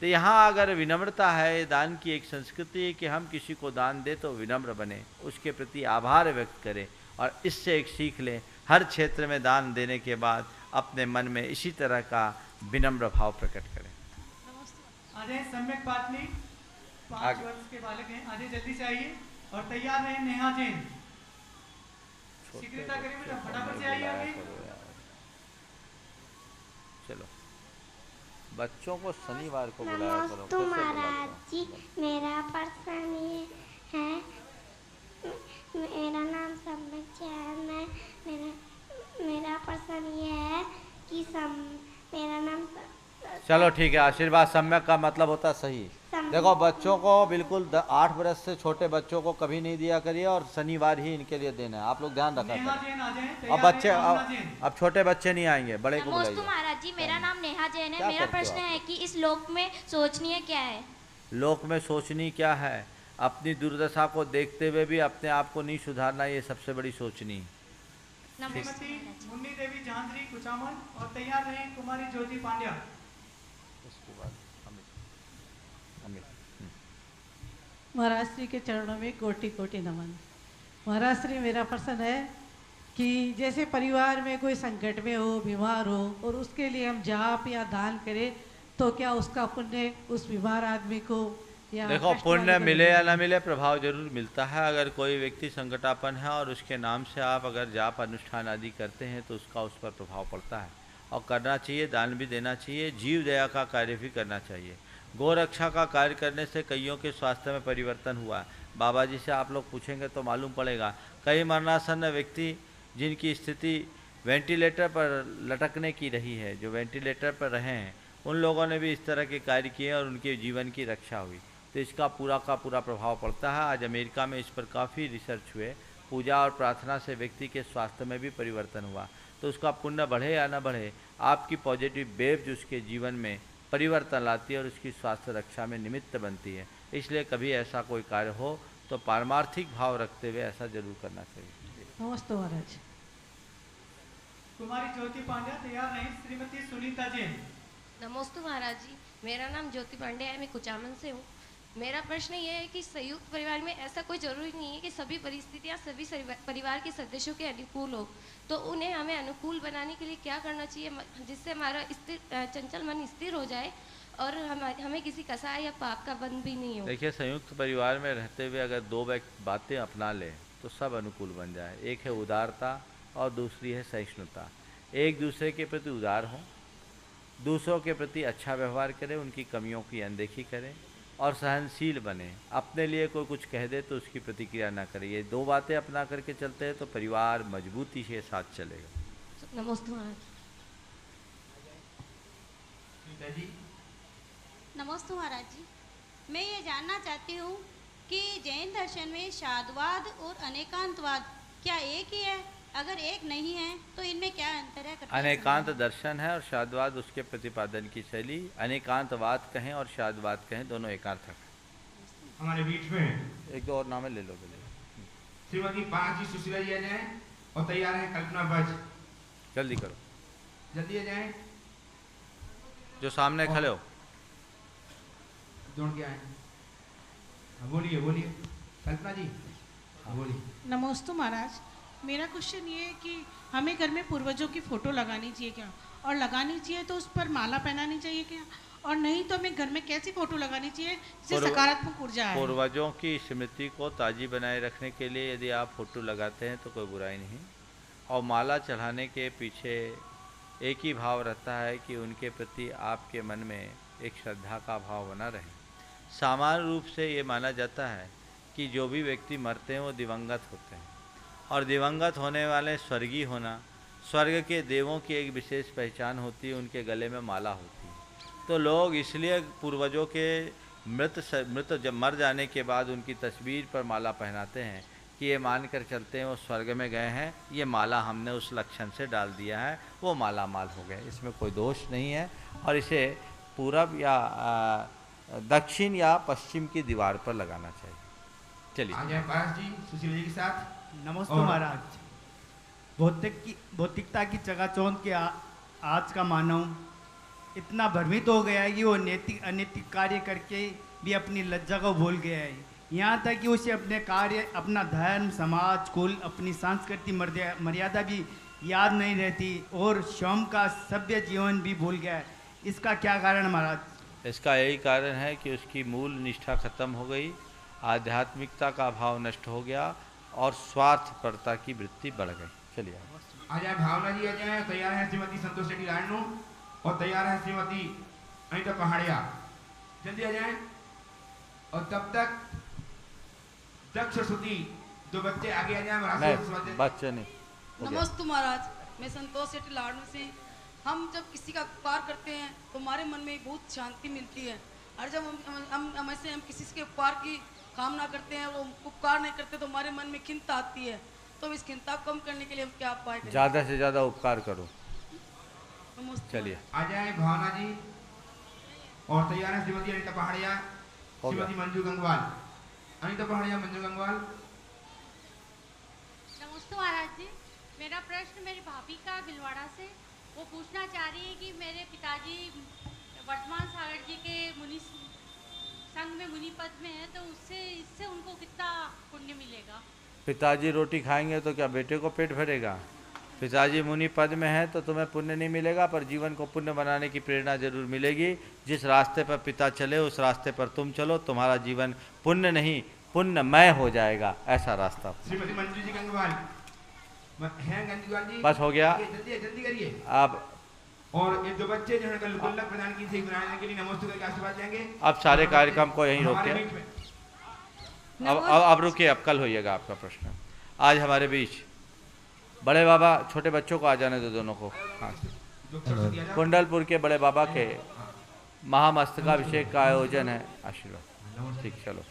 तो यहाँ अगर विनम्रता है, दान की एक संस्कृति है कि हम किसी को दान दे तो विनम्र बने, उसके प्रति आभार व्यक्त करें, और इससे एक सीख लें, हर क्षेत्र में दान देने के बाद अपने मन में इसी तरह का विनम्र भाव प्रकट करें। अजय सम्यक पाटनी 5 वर्ष के बालक हैं, अजय जल्दी से आइए। और तैयार है नेहा जैन। शीघ्रता करिए बेटा, फटाफट से आइए आगे। चलो बच्चों को शनिवार को बुलाया करो। नमस्ते महाराज जी, मेरा प्रश्न ये है, मेरा नाम सम्यक जैन है। मेरा प्रश्न ये है कि मेरा नाम चलो ठीक है, आशीर्वाद सम्यक का मतलब होता है सही। देखो बच्चों को बिल्कुल 8 वर्ष से छोटे बच्चों को कभी नहीं दिया करिए, और शनिवार ही इनके लिए देना है, आप लोग ध्यान रखा करें। अब बच्चे अब छोटे बच्चे नहीं आएंगे, बड़े को बुलाइए। नमस्ते महाराज जी, मेरा नाम नेहा जैन है। मेरा प्रश्न है कि इस लोक में सोचनीय क्या है? लोक में सोचनी क्या है? अपनी दुर्दशा को देखते हुए भी अपने आप को नहीं सुधारना, ये सबसे बड़ी सोचनी। श्रीमती मुन्नी देवी झांझरी कुचामन, और तैयार रहे कुमारी ज्योति पांड्या। महाराज श्री के चरणों में कोटि कोटि नमन। महाराज श्री, मेरा प्रश्न है कि जैसे परिवार में कोई संकट में हो, बीमार हो, और उसके लिए हम जाप या दान करें तो क्या उसका पुण्य उस बीमार आदमी को या देखो पुण्य मिले या ना मिले, प्रभाव जरूर मिलता है। अगर कोई व्यक्ति संकटापन है और उसके नाम से आप अगर जाप अनुष्ठान आदि करते हैं तो उसका उस पर प्रभाव पड़ता है, और करना चाहिए, दान भी देना चाहिए, जीव दया का कार्य भी करना चाहिए। गौ रक्षा का कार्य करने से कईयों के स्वास्थ्य में परिवर्तन हुआ। बाबा जी से आप लोग पूछेंगे तो मालूम पड़ेगा, कई मरणासन्न व्यक्ति जिनकी स्थिति वेंटिलेटर पर लटकने की रही है, जो वेंटिलेटर पर रहे हैं, उन लोगों ने भी इस तरह के कार्य किए और उनके जीवन की रक्षा हुई। तो इसका पूरा का पूरा प्रभाव पड़ता है। आज अमेरिका में इस पर काफ़ी रिसर्च हुए। पूजा और प्रार्थना से व्यक्ति के स्वास्थ्य में भी परिवर्तन हुआ। तो उसका पुण्य बढ़े या न बढ़े, आपकी पॉजिटिव वेव जो उसके जीवन में परिवर्तन लाती है और उसकी स्वास्थ्य रक्षा में निमित्त बनती है। इसलिए कभी ऐसा कोई कार्य हो तो पारमार्थिक भाव रखते हुए ऐसा जरूर करना चाहिए। नमस्ते महाराज। कुमारी ज्योति पांड्या तैयार नहीं, श्रीमती सुनीता जैन। नमस्ते महाराज जी, मेरा नाम ज्योति पांड्या है, मैं कुचामन से हूँ। मेरा प्रश्न ये है कि संयुक्त परिवार में ऐसा कोई ज़रूरी नहीं है कि सभी परिस्थितियाँ सभी परिवार के सदस्यों के अनुकूल हो, तो उन्हें हमें अनुकूल बनाने के लिए क्या करना चाहिए जिससे हमारा चंचल मन स्थिर हो जाए और हमें किसी कसाय या पाप का बंध भी नहीं हो। देखिए, संयुक्त परिवार में रहते हुए अगर दो बातें अपना ले तो सब अनुकूल बन जाए। एक है उदारता और दूसरी है सहिष्णुता। एक दूसरे के प्रति उदार हों, दूसरों के प्रति अच्छा व्यवहार करें, उनकी कमियों की अनदेखी करें और सहनशील बने। अपने लिए कोई कुछ कह दे तो उसकी प्रतिक्रिया ना करें। ये दो बातें अपना करके चलते हैं तो परिवार मजबूती से साथ चलेगा। नमस्ते महाराज। नमस्ते महाराज जी, मैं ये जानना चाहती हूँ कि जैन दर्शन में शाद्वाद और अनेकांतवाद क्या एक ही है? अगर एक नहीं है तो इनमें क्या अंतर है? अनेकांत दर्शन है और शाद्वाद उसके प्रतिपादन की शैली। अनेकांतवाद कहें और शाद्वाद कहें, दोनों एकार्थक है। हमारे बीच में एक दो और नाम ले लो। श्रीमती पांच जी सुशीला जी आ जाए और तैयार है कल्पना बज। जल्दी करो, जल्दी आ जाए। जो सामने खड़े हो दौड़ के आए। बोलिए बोलिए कल्पना जी, बोलिए। नमस्ते महाराज, मेरा क्वेश्चन ये है कि हमें घर में पूर्वजों की फ़ोटो लगानी चाहिए क्या? और लगानी चाहिए तो उस पर माला पहनानी चाहिए क्या? और नहीं तो हमें घर में कैसी फ़ोटो लगानी चाहिए जिससे सकारात्मक ऊर्जा आए? पूर्वजों की स्मृति को ताज़ी बनाए रखने के लिए यदि आप फ़ोटो लगाते हैं तो कोई बुराई नहीं। और माला चढ़ाने के पीछे एक ही भाव रहता है कि उनके प्रति आपके मन में एक श्रद्धा का भाव बना रहे। सामान्य रूप से ये माना जाता है कि जो भी व्यक्ति मरते हैं वो दिवंगत होते हैं और दिवंगत होने वाले स्वर्गीय होना, स्वर्ग के देवों की एक विशेष पहचान होती है, उनके गले में माला होती है। तो लोग इसलिए पूर्वजों के मृत जब मर जाने के बाद उनकी तस्वीर पर माला पहनाते हैं कि ये मानकर चलते हैं वो स्वर्ग में गए हैं, ये माला हमने उस लक्षण से डाल दिया है, वो माला माल हो गए। इसमें कोई दोष नहीं है और इसे पूरब या दक्षिण या पश्चिम की दीवार पर लगाना चाहिए। चलिए आ जाए पारस जी सुशीला जी के साथ। नमस्ते महाराज। भौतिकता की चकाचौंध के आज का मानव इतना भ्रमित हो गया है कि वो नैतिक अनैतिक कार्य करके भी अपनी लज्जा को भूल गया है। यहाँ तक कि उसे अपने कार्य, अपना धर्म, समाज, कुल, अपनी सांस्कृतिक मर्यादा भी याद नहीं रहती और स्वयं का सभ्य जीवन भी भूल गया है। इसका क्या कारण महाराज? इसका यही कारण है कि उसकी मूल निष्ठा खत्म हो गई, आध्यात्मिकता का भाव नष्ट हो गया और स्वार्थपरता की वृत्ति बढ़ गई। चलिए आ जाए भावना जी, आ जाए। तैयार है श्रीमती संतोष शेट्टी लाडनू और तैयार है श्रीमती अनिता पहाड़िया। जल्दी आ जाए। और तब तक दक्ष सरस्वती दो बच्चे आगे आ जाए। बच्चे नहीं। नमस्ते महाराज, मैं संतोष शेट्टी लाडनू से। हम जब किसी का उपकार करते हैं तो हमारे मन में बहुत शांति मिलती है और जब हम किसी के उपकार की कामना करते हैं, वो उपकार नहीं करते तो हमारे मन में खिन्नता आती है। तो इस खिन्नता को कम करने के लिए हम क्या उपाय करें? ज़्यादा से ज़्यादा उपकार करो। चलिए आ जाए भावना जी और तैयार है श्रीमती अनिता पहाड़िया, श्रीमती मंजू गंगवाल। अनिता पहाड़िया, मंजू गंगवाल। नमस्ते महाराज जी, मेरा प्रश्न मेरी भाभी का भिलवाड़ा से। वो पूछना चाह रही है कि मेरे पिताजी वर्तमान सागर जी के मुनि संघ में मुनि पद में है, तो इससे उनको कितना पुण्य मिलेगा? पिताजी रोटी खाएंगे तो क्या बेटे को पेट भरेगा? पिताजी मुनि पद में है तो तुम्हें पुण्य नहीं मिलेगा, पर जीवन को पुण्य बनाने की प्रेरणा जरूर मिलेगी। जिस रास्ते पर पिता चले उस रास्ते पर तुम चलो, तुम्हारा जीवन पुण्य नहीं पुण्यमय हो जाएगा, ऐसा रास्ता। श्रीमती मंजू जी गंगवाल हैं, गंगवाल जी बस हो गया। जल्दी करिए। अब और ये दो बच्चे जो है गुल्लक प्रदान की थी बनाने के लिए नमस्ते करके आशीर्वाद देंगे। अब सारे कार्यक्रम को यहीं रोकिए। अब रुकिए, अब कल होइएगा आपका प्रश्न। आज हमारे बीच बड़े बाबा, छोटे बच्चों को आ जाने दो दोनों को। हाँ, कुंडलपुर के बड़े बाबा के महामस्तकाभिषेक का आयोजन है। आशीर्वाद। ठीक, चलो।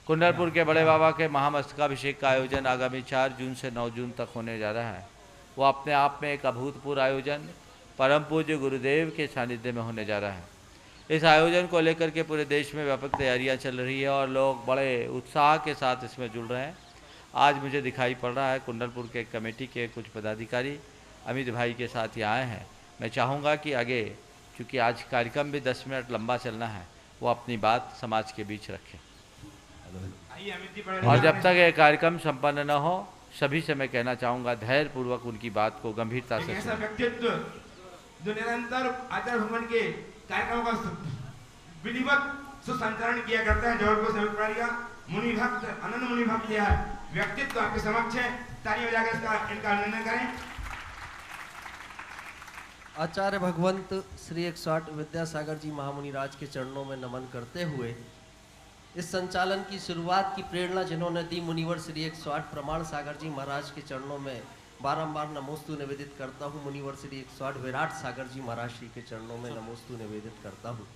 कुंडलपुर के बड़े बाबा के महामस्तकाभिषेक का आयोजन आगामी 4 जून से 9 जून तक होने जा रहा है। वो अपने आप में एक अभूतपूर्व आयोजन परम पूज्य गुरुदेव के सानिध्य में होने जा रहा है। इस आयोजन को लेकर के पूरे देश में व्यापक तैयारियां चल रही है और लोग बड़े उत्साह के साथ इसमें जुड़ रहे हैं। आज मुझे दिखाई पड़ रहा है कुंडलपुर के कमेटी के कुछ पदाधिकारी अमित भाई के साथ यहाँ आए हैं। मैं चाहूँगा कि आगे, चूँकि आज कार्यक्रम भी 10 मिनट लंबा चलना है, वो अपनी बात समाज के बीच रखें। और जब तक ये कार्यक्रम संपन्न न हो, सभी से मैं कहना चाहूँगा धैर्यपूर्वक उनकी बात को गंभीरता से ऐसा व्यक्तित्व जो निरंतर आचार्य भगवान के कार्यक्रमों का विधिवत सुसंचालन किया करता है, जबलपुर समिति प्रणाली का मुनि भक्त, अनंत मुनि भक्त यह व्यक्तित्व आपके समक्ष है। ताली बजाकर इनका अभिनंदन करें। आचार्य भगवंत श्री 108 विद्यासागर जी महामुनि राज के चरणों में नमन करते हुए इस संचालन की शुरुआत की प्रेरणा जिन्होंने दी, मुनिवर श्री 108 प्रमाण सागर जी महाराज के चरणों में बारंबार नमोस्तु निवेदित करता हूँ। मुनिवर श्री 108 विराट सागर जी महाराज श्री के चरणों में नमोस्तु निवेदित करता हूँ।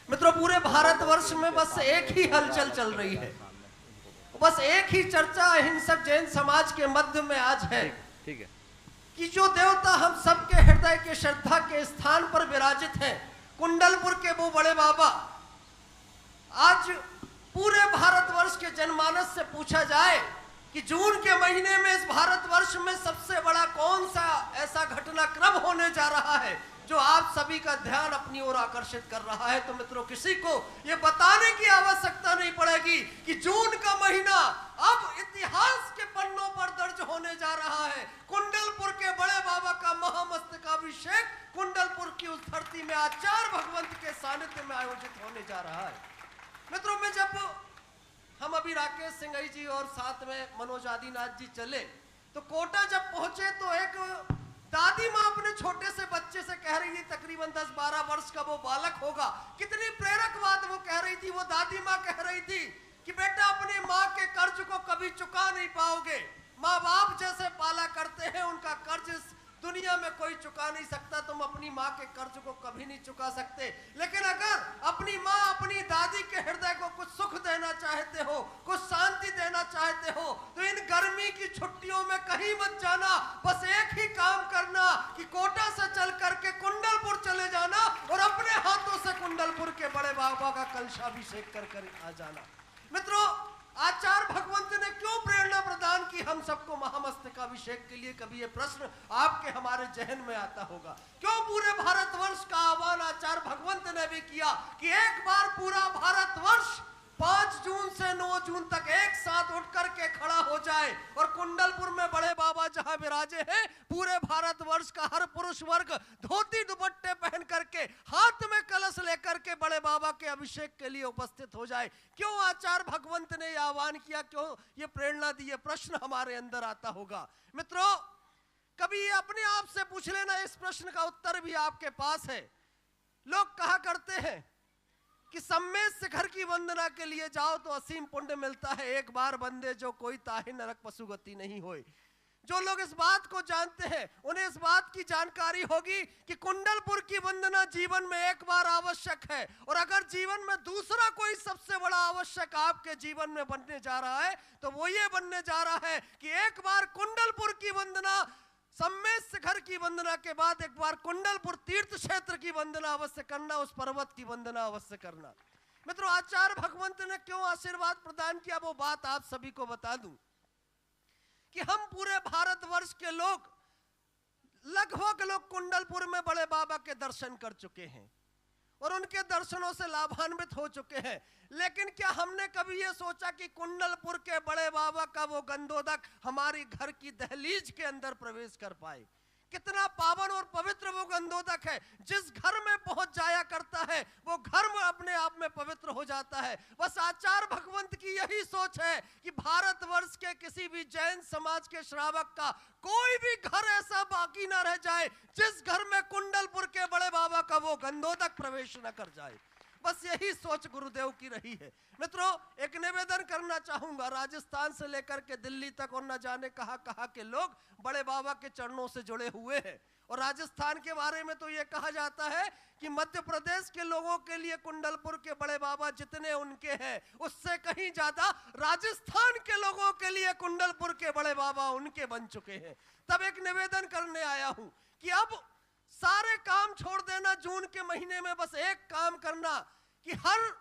मित्रों, पूरे भारतवर्ष में बस एक ही हलचल चल रही है, बस एक ही चर्चा अहिंसक जैन समाज के मध्य में आज है। ठीक है कि जो देवता हम सबके हृदय के श्रद्धा के स्थान पर विराजित हैं, कुंडलपुर के वो बड़े बाबा, आज पूरे भारतवर्ष के जनमानस से पूछा जाए कि जून के महीने में इस भारतवर्ष में सबसे बड़ा कौन सा ऐसा घटनाक्रम होने जा रहा है जो आप सभी का ध्यान अपनी ओर आकर्षित कर रहा है, तो मित्रों किसी को ये बताने की आवश्यकता नहीं पड़ेगी कि जून का महीना अब इतिहास के पन्नों पर दर्ज होने जा रहा है। कुंडलपुर के बड़े बाबा का महामस्तकाभिषेक कुंडलपुर की उस धरती में आचार्य भगवंत के सानिध्य में आयोजित होने जा रहा है। मित्रों, में जब हम अभी राकेश सिंह जी और साथ में मनोज आदिनाथ जी चले तो कोटा जब पहुंचे तो एक दादी माँ अपने छोटे से बच्चे से कह रही थी, तकरीबन 10-12 वर्ष का वो बालक होगा, कितनी प्रेरक बात वो कह रही थी। वो दादी माँ कह रही थी कि बेटा अपनी माँ के कर्ज को कभी चुका नहीं पाओगे, माँ बाप जैसे पाला करते हैं उनका कर्ज दुनिया में कोई चुका नहीं सकता, तुम अपनी माँ के कर्ज को कभी नहीं चुका सकते। लेकिन अगर अपनी माँ अपनी दादी के हृदय को कुछ सुख देना चाहते हो, कुछ शांति देना चाहते हो, तो इन गर्मी की छुट्टियों में कहीं मत जाना, बस एक ही काम करना कि कोटा से चल करके कुंडलपुर चले जाना और अपने हाथों से कुंडलपुर के बड़े बाबा का कलशाभिषेक कर आ जाना। मित्रों, आचार्य भगवंत ने क्यों प्रेरणा प्रदान की हम सबको महामस्तकाभिषेक के लिए? कभी ये प्रश्न आपके हमारे जहन में आता होगा। क्यों पूरे भारतवर्ष का आह्वान आचार्य भगवंत ने भी किया कि एक बार पूरा भारतवर्ष 5 जून से 9 जून तक एक साथ उठ करके खड़ा हो जाए और कुंडलपुर में बड़े बाबा जहां विराजे हैं, पूरे भारतवर्ष का हर पुरुष वर्ग धोती दुपट्टे पहन करके हाथ में कलश लेकर के बड़े बाबा के अभिषेक के लिए उपस्थित हो जाए। क्यों आचार्य भगवंत ने यह आह्वान किया, क्यों ये प्रेरणा दी? ये प्रश्न हमारे अंदर आता होगा। मित्रों, कभी अपने आप से पूछ लेना, इस प्रश्न का उत्तर भी आपके पास है। लोग कहा करते हैं कि सम्मेद शिखर की वंदना के लिए जाओ तो असीम पुण्य मिलता है, एक बार बंदे जो कोई ताहि नरक पशुगति नहीं होए। जो लोग इस बात को जानते हैं उन्हें इस बात की जानकारी होगी कि कुंडलपुर की वंदना जीवन में एक बार आवश्यक है, और अगर जीवन में दूसरा कोई सबसे बड़ा आवश्यक आपके जीवन में बनने जा रहा है तो वो ये बनने जा रहा है कि एक बार कुंडलपुर की वंदना, सम्मेद शिखर की वंदना के बाद एक बार कुंडलपुर तीर्थ क्षेत्र की वंदना अवश्य करना, उस पर्वत की वंदना अवश्य करना। मित्रों, आचार्य भगवंत ने क्यों आशीर्वाद प्रदान किया वो बात आप सभी को बता दूं कि हम पूरे भारतवर्ष के लोग लगभग लोग कुंडलपुर में बड़े बाबा के दर्शन कर चुके हैं और उनके दर्शनों से लाभान्वित हो चुके हैं। लेकिन क्या हमने कभी ये सोचा कि कुंडलपुर के बड़े बाबा का वो गंधोदक हमारी घर की दहलीज के अंदर प्रवेश कर पाए? कितना पावन और पवित्र वो गंधोदक है, जिस घर में पहुंच जाया करता है वो घर में अपने आप में पवित्र हो जाता है। बस आचार्य भगवंत की यही सोच है कि भारतवर्ष के किसी भी जैन समाज के श्रावक का कोई भी घर ऐसा बाकी ना रह जाए जिस घर में कुंडलपुर के बड़े बाबा का वो गंधोदक प्रवेश न कर जाए। बस यही सोच गुरुदेव की रही है। मित्रों, एक निवेदन करना चाहूंगा, राजस्थान से लेकर के दिल्ली तक और न जाने कहां कहां के लोग बड़े बाबा के चरणों से जुड़े हुए हैं। और राजस्थान के बारे में तो ये कहा जाता है कि मध्य प्रदेश के लोगों के लिए कुंडलपुर के बड़े बाबा जितने उनके हैं उससे कहीं ज्यादा राजस्थान के लोगों के लिए कुंडलपुर के बड़े बाबा उनके बन चुके हैं। तब एक निवेदन करने आया हूं कि अब सारे काम छोड़ देना जून के महीने में, बस एक काम करना कि हर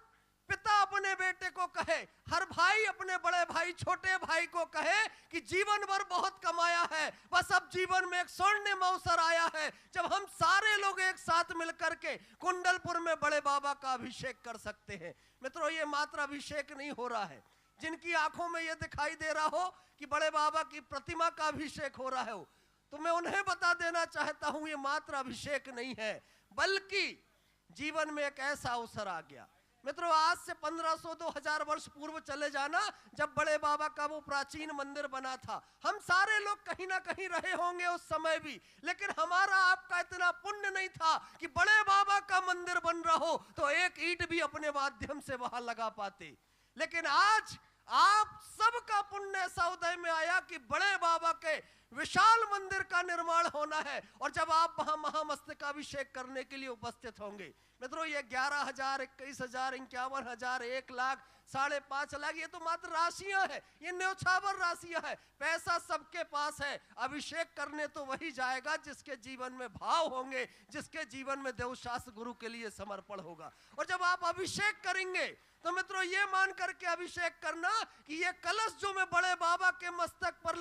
पिता अपने बेटे को कहे, हर भाई अपने बड़े भाई छोटे भाई को कहे कि जीवन भर बहुत कमाया है, बस अब जीवन में एक स्वर्णिम अवसर आया है जब हम सारे लोग एक साथ मिलकर के कुंडलपुर में बड़े बाबा का अभिषेक कर सकते हैं। मित्रों, ये मात्र अभिषेक नहीं हो रहा है, जिनकी आंखों में ये दिखाई दे रहा हो कि बड़े बाबा की प्रतिमा का अभिषेक हो रहा है, तो मैं उन्हें बता देना चाहता हूं ये मात्र अभिषेक नहीं है, बल्कि जीवन में एक ऐसा अवसर आ गया। मित्रों, आज से 1500-2000 वर्ष पूर्व चले जाना, जब बड़े बाबा का वो प्राचीन मंदिर बना था, हम सारे लोग कहीं ना कहीं रहे होंगे उस समय भी, लेकिन हमारा आपका इतना पुण्य नहीं था कि बड़े बाबा का मंदिर बन रहा हो तो एक ईंट भी अपने माध्यम से वहां लगा पाते। लेकिन आज आप सबका पुण्य ऐसा उदय में आया कि बड़े बाबा के विशाल मंदिर का निर्माण होना है, और जब आप वहां महामस्तकाभिषेक करने के लिए उपस्थित होंगे, मित्रों, ये 11,000, 21,000, 51,000, 1 लाख, 5.5 लाख, ये तो मात्र राशियां हैं, ये न्यौछावर राशियां हैं। पैसा सबके पास है, अभिषेक करने तो वही जाएगा जिसके जीवन में भाव होंगे, जिसके जीवन में देवशास्त्र गुरु के लिए समर्पण होगा। और जब आप अभिषेक करेंगे तो मित्रों, ये मान करके अभिषेक करना कि ये कलश जो मैं बड़े बाबा के मस्तक पर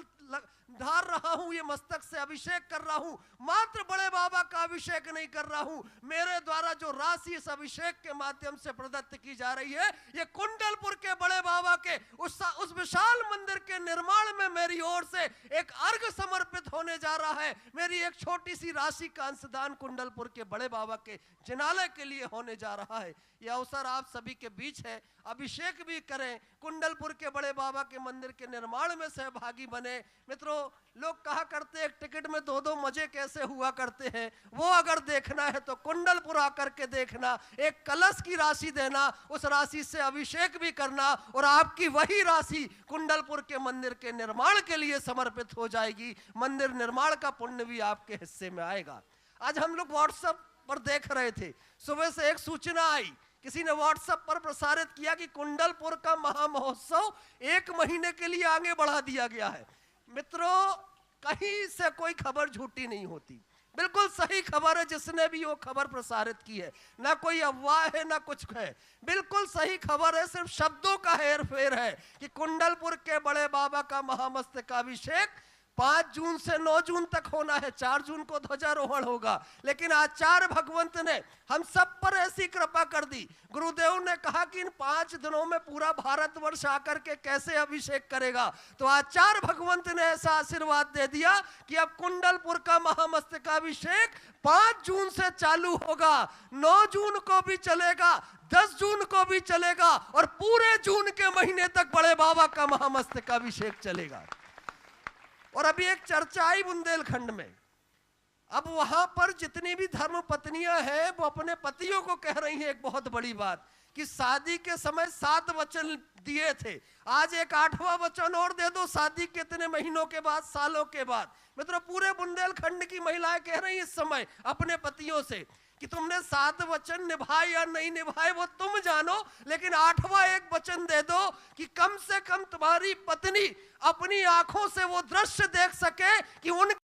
धार रहा हूं, ये मस्तक से अभिषेक कर रहा हूं, मात्र बड़े बाबा का अभिषेक नहीं कर रहा हूं, मेरे द्वारा जो राशि इस अभिषेक के माध्यम से प्रदत्त की जा रही है, ये कुंडलपुर के बड़े बाबा के उस विशाल मंदिर के निर्माण में मेरी ओर से एक अर्घ समर्पित होने जा रहा है। मेरी एक छोटी सी राशि का अंशदान कुंडलपुर के बड़े बाबा के जिनालय के लिए होने जा रहा है। यह अवसर आप सभी के बीच है, अभिषेक भी करें, कुंडलपुर के बड़े बाबा के मंदिर के निर्माण में सहभागी बने। मित्रों, लोग कहा करते हैं टिकट में 2-2 मजे कैसे हुआ करते हैं, वो अगर देखना है तो कुंडलपुर आकर के देखना, एक कलश की राशि देना, उस राशि से अभिषेक भी करना, और आपकी वही राशि कुंडलपुर के मंदिर के निर्माण के लिए समर्पित हो जाएगी। मंदिर निर्माण का पुण्य भी आपके हिस्से में आएगा। आज हम लोग व्हाट्सएप पर देख रहे थे, सुबह से एक सूचना आई, किसी ने व्हाट्सएप पर प्रसारित किया कि कुंडलपुर का महामहोत्सव 1 महीने के लिए आगे बढ़ा दिया गया है। मित्रों, कहीं से कोई खबर झूठी नहीं होती, बिल्कुल सही खबर है। जिसने भी वो खबर प्रसारित की है, ना कोई अफवाह है ना कुछ है, बिल्कुल सही खबर है, सिर्फ शब्दों का हेर फेर है कि कुंडलपुर के बड़े बाबा का महामस्तकाभिषेक 5 जून से 9 जून तक होना है। 4 जून को ध्वजारोहण होगा, लेकिन आचार्य भगवंत ने हम सब पर ऐसी कृपा कर दी, गुरुदेव ने कहा कि इन 5 दिनों में पूरा भारतवर्ष आकर के कैसे अभिषेक करेगा, तो आचार्य भगवंत ने ऐसा आशीर्वाद दे दिया कि अब कुंडलपुर का महामस्तकाभिषेक 5 जून से चालू होगा, 9 जून को भी चलेगा, 10 जून को भी चलेगा, और पूरे जून के महीने तक बड़े बाबा का महामस्तकाभिषेक चलेगा। और अभी एक चर्चा आई बुंदेलखंड में, अब वहां पर जितनी भी धर्म पत्नियां हैं वो अपने पतियों को कह रही हैं एक बहुत बड़ी बात कि शादी के समय 7 वचन दिए थे, आज एक 8वां वचन और दे दो शादी के इतने महीनों के बाद, सालों के बाद। मित्रों, पूरे बुंदेलखंड की महिलाएं कह रही इस समय अपने पतियों से कि तुमने 7 वचन निभाए या नहीं निभाए वो तुम जानो, लेकिन 8वां एक वचन दे दो कि कम से कम तुम्हारी पत्नी अपनी आंखों से वो दृश्य देख सके कि उनके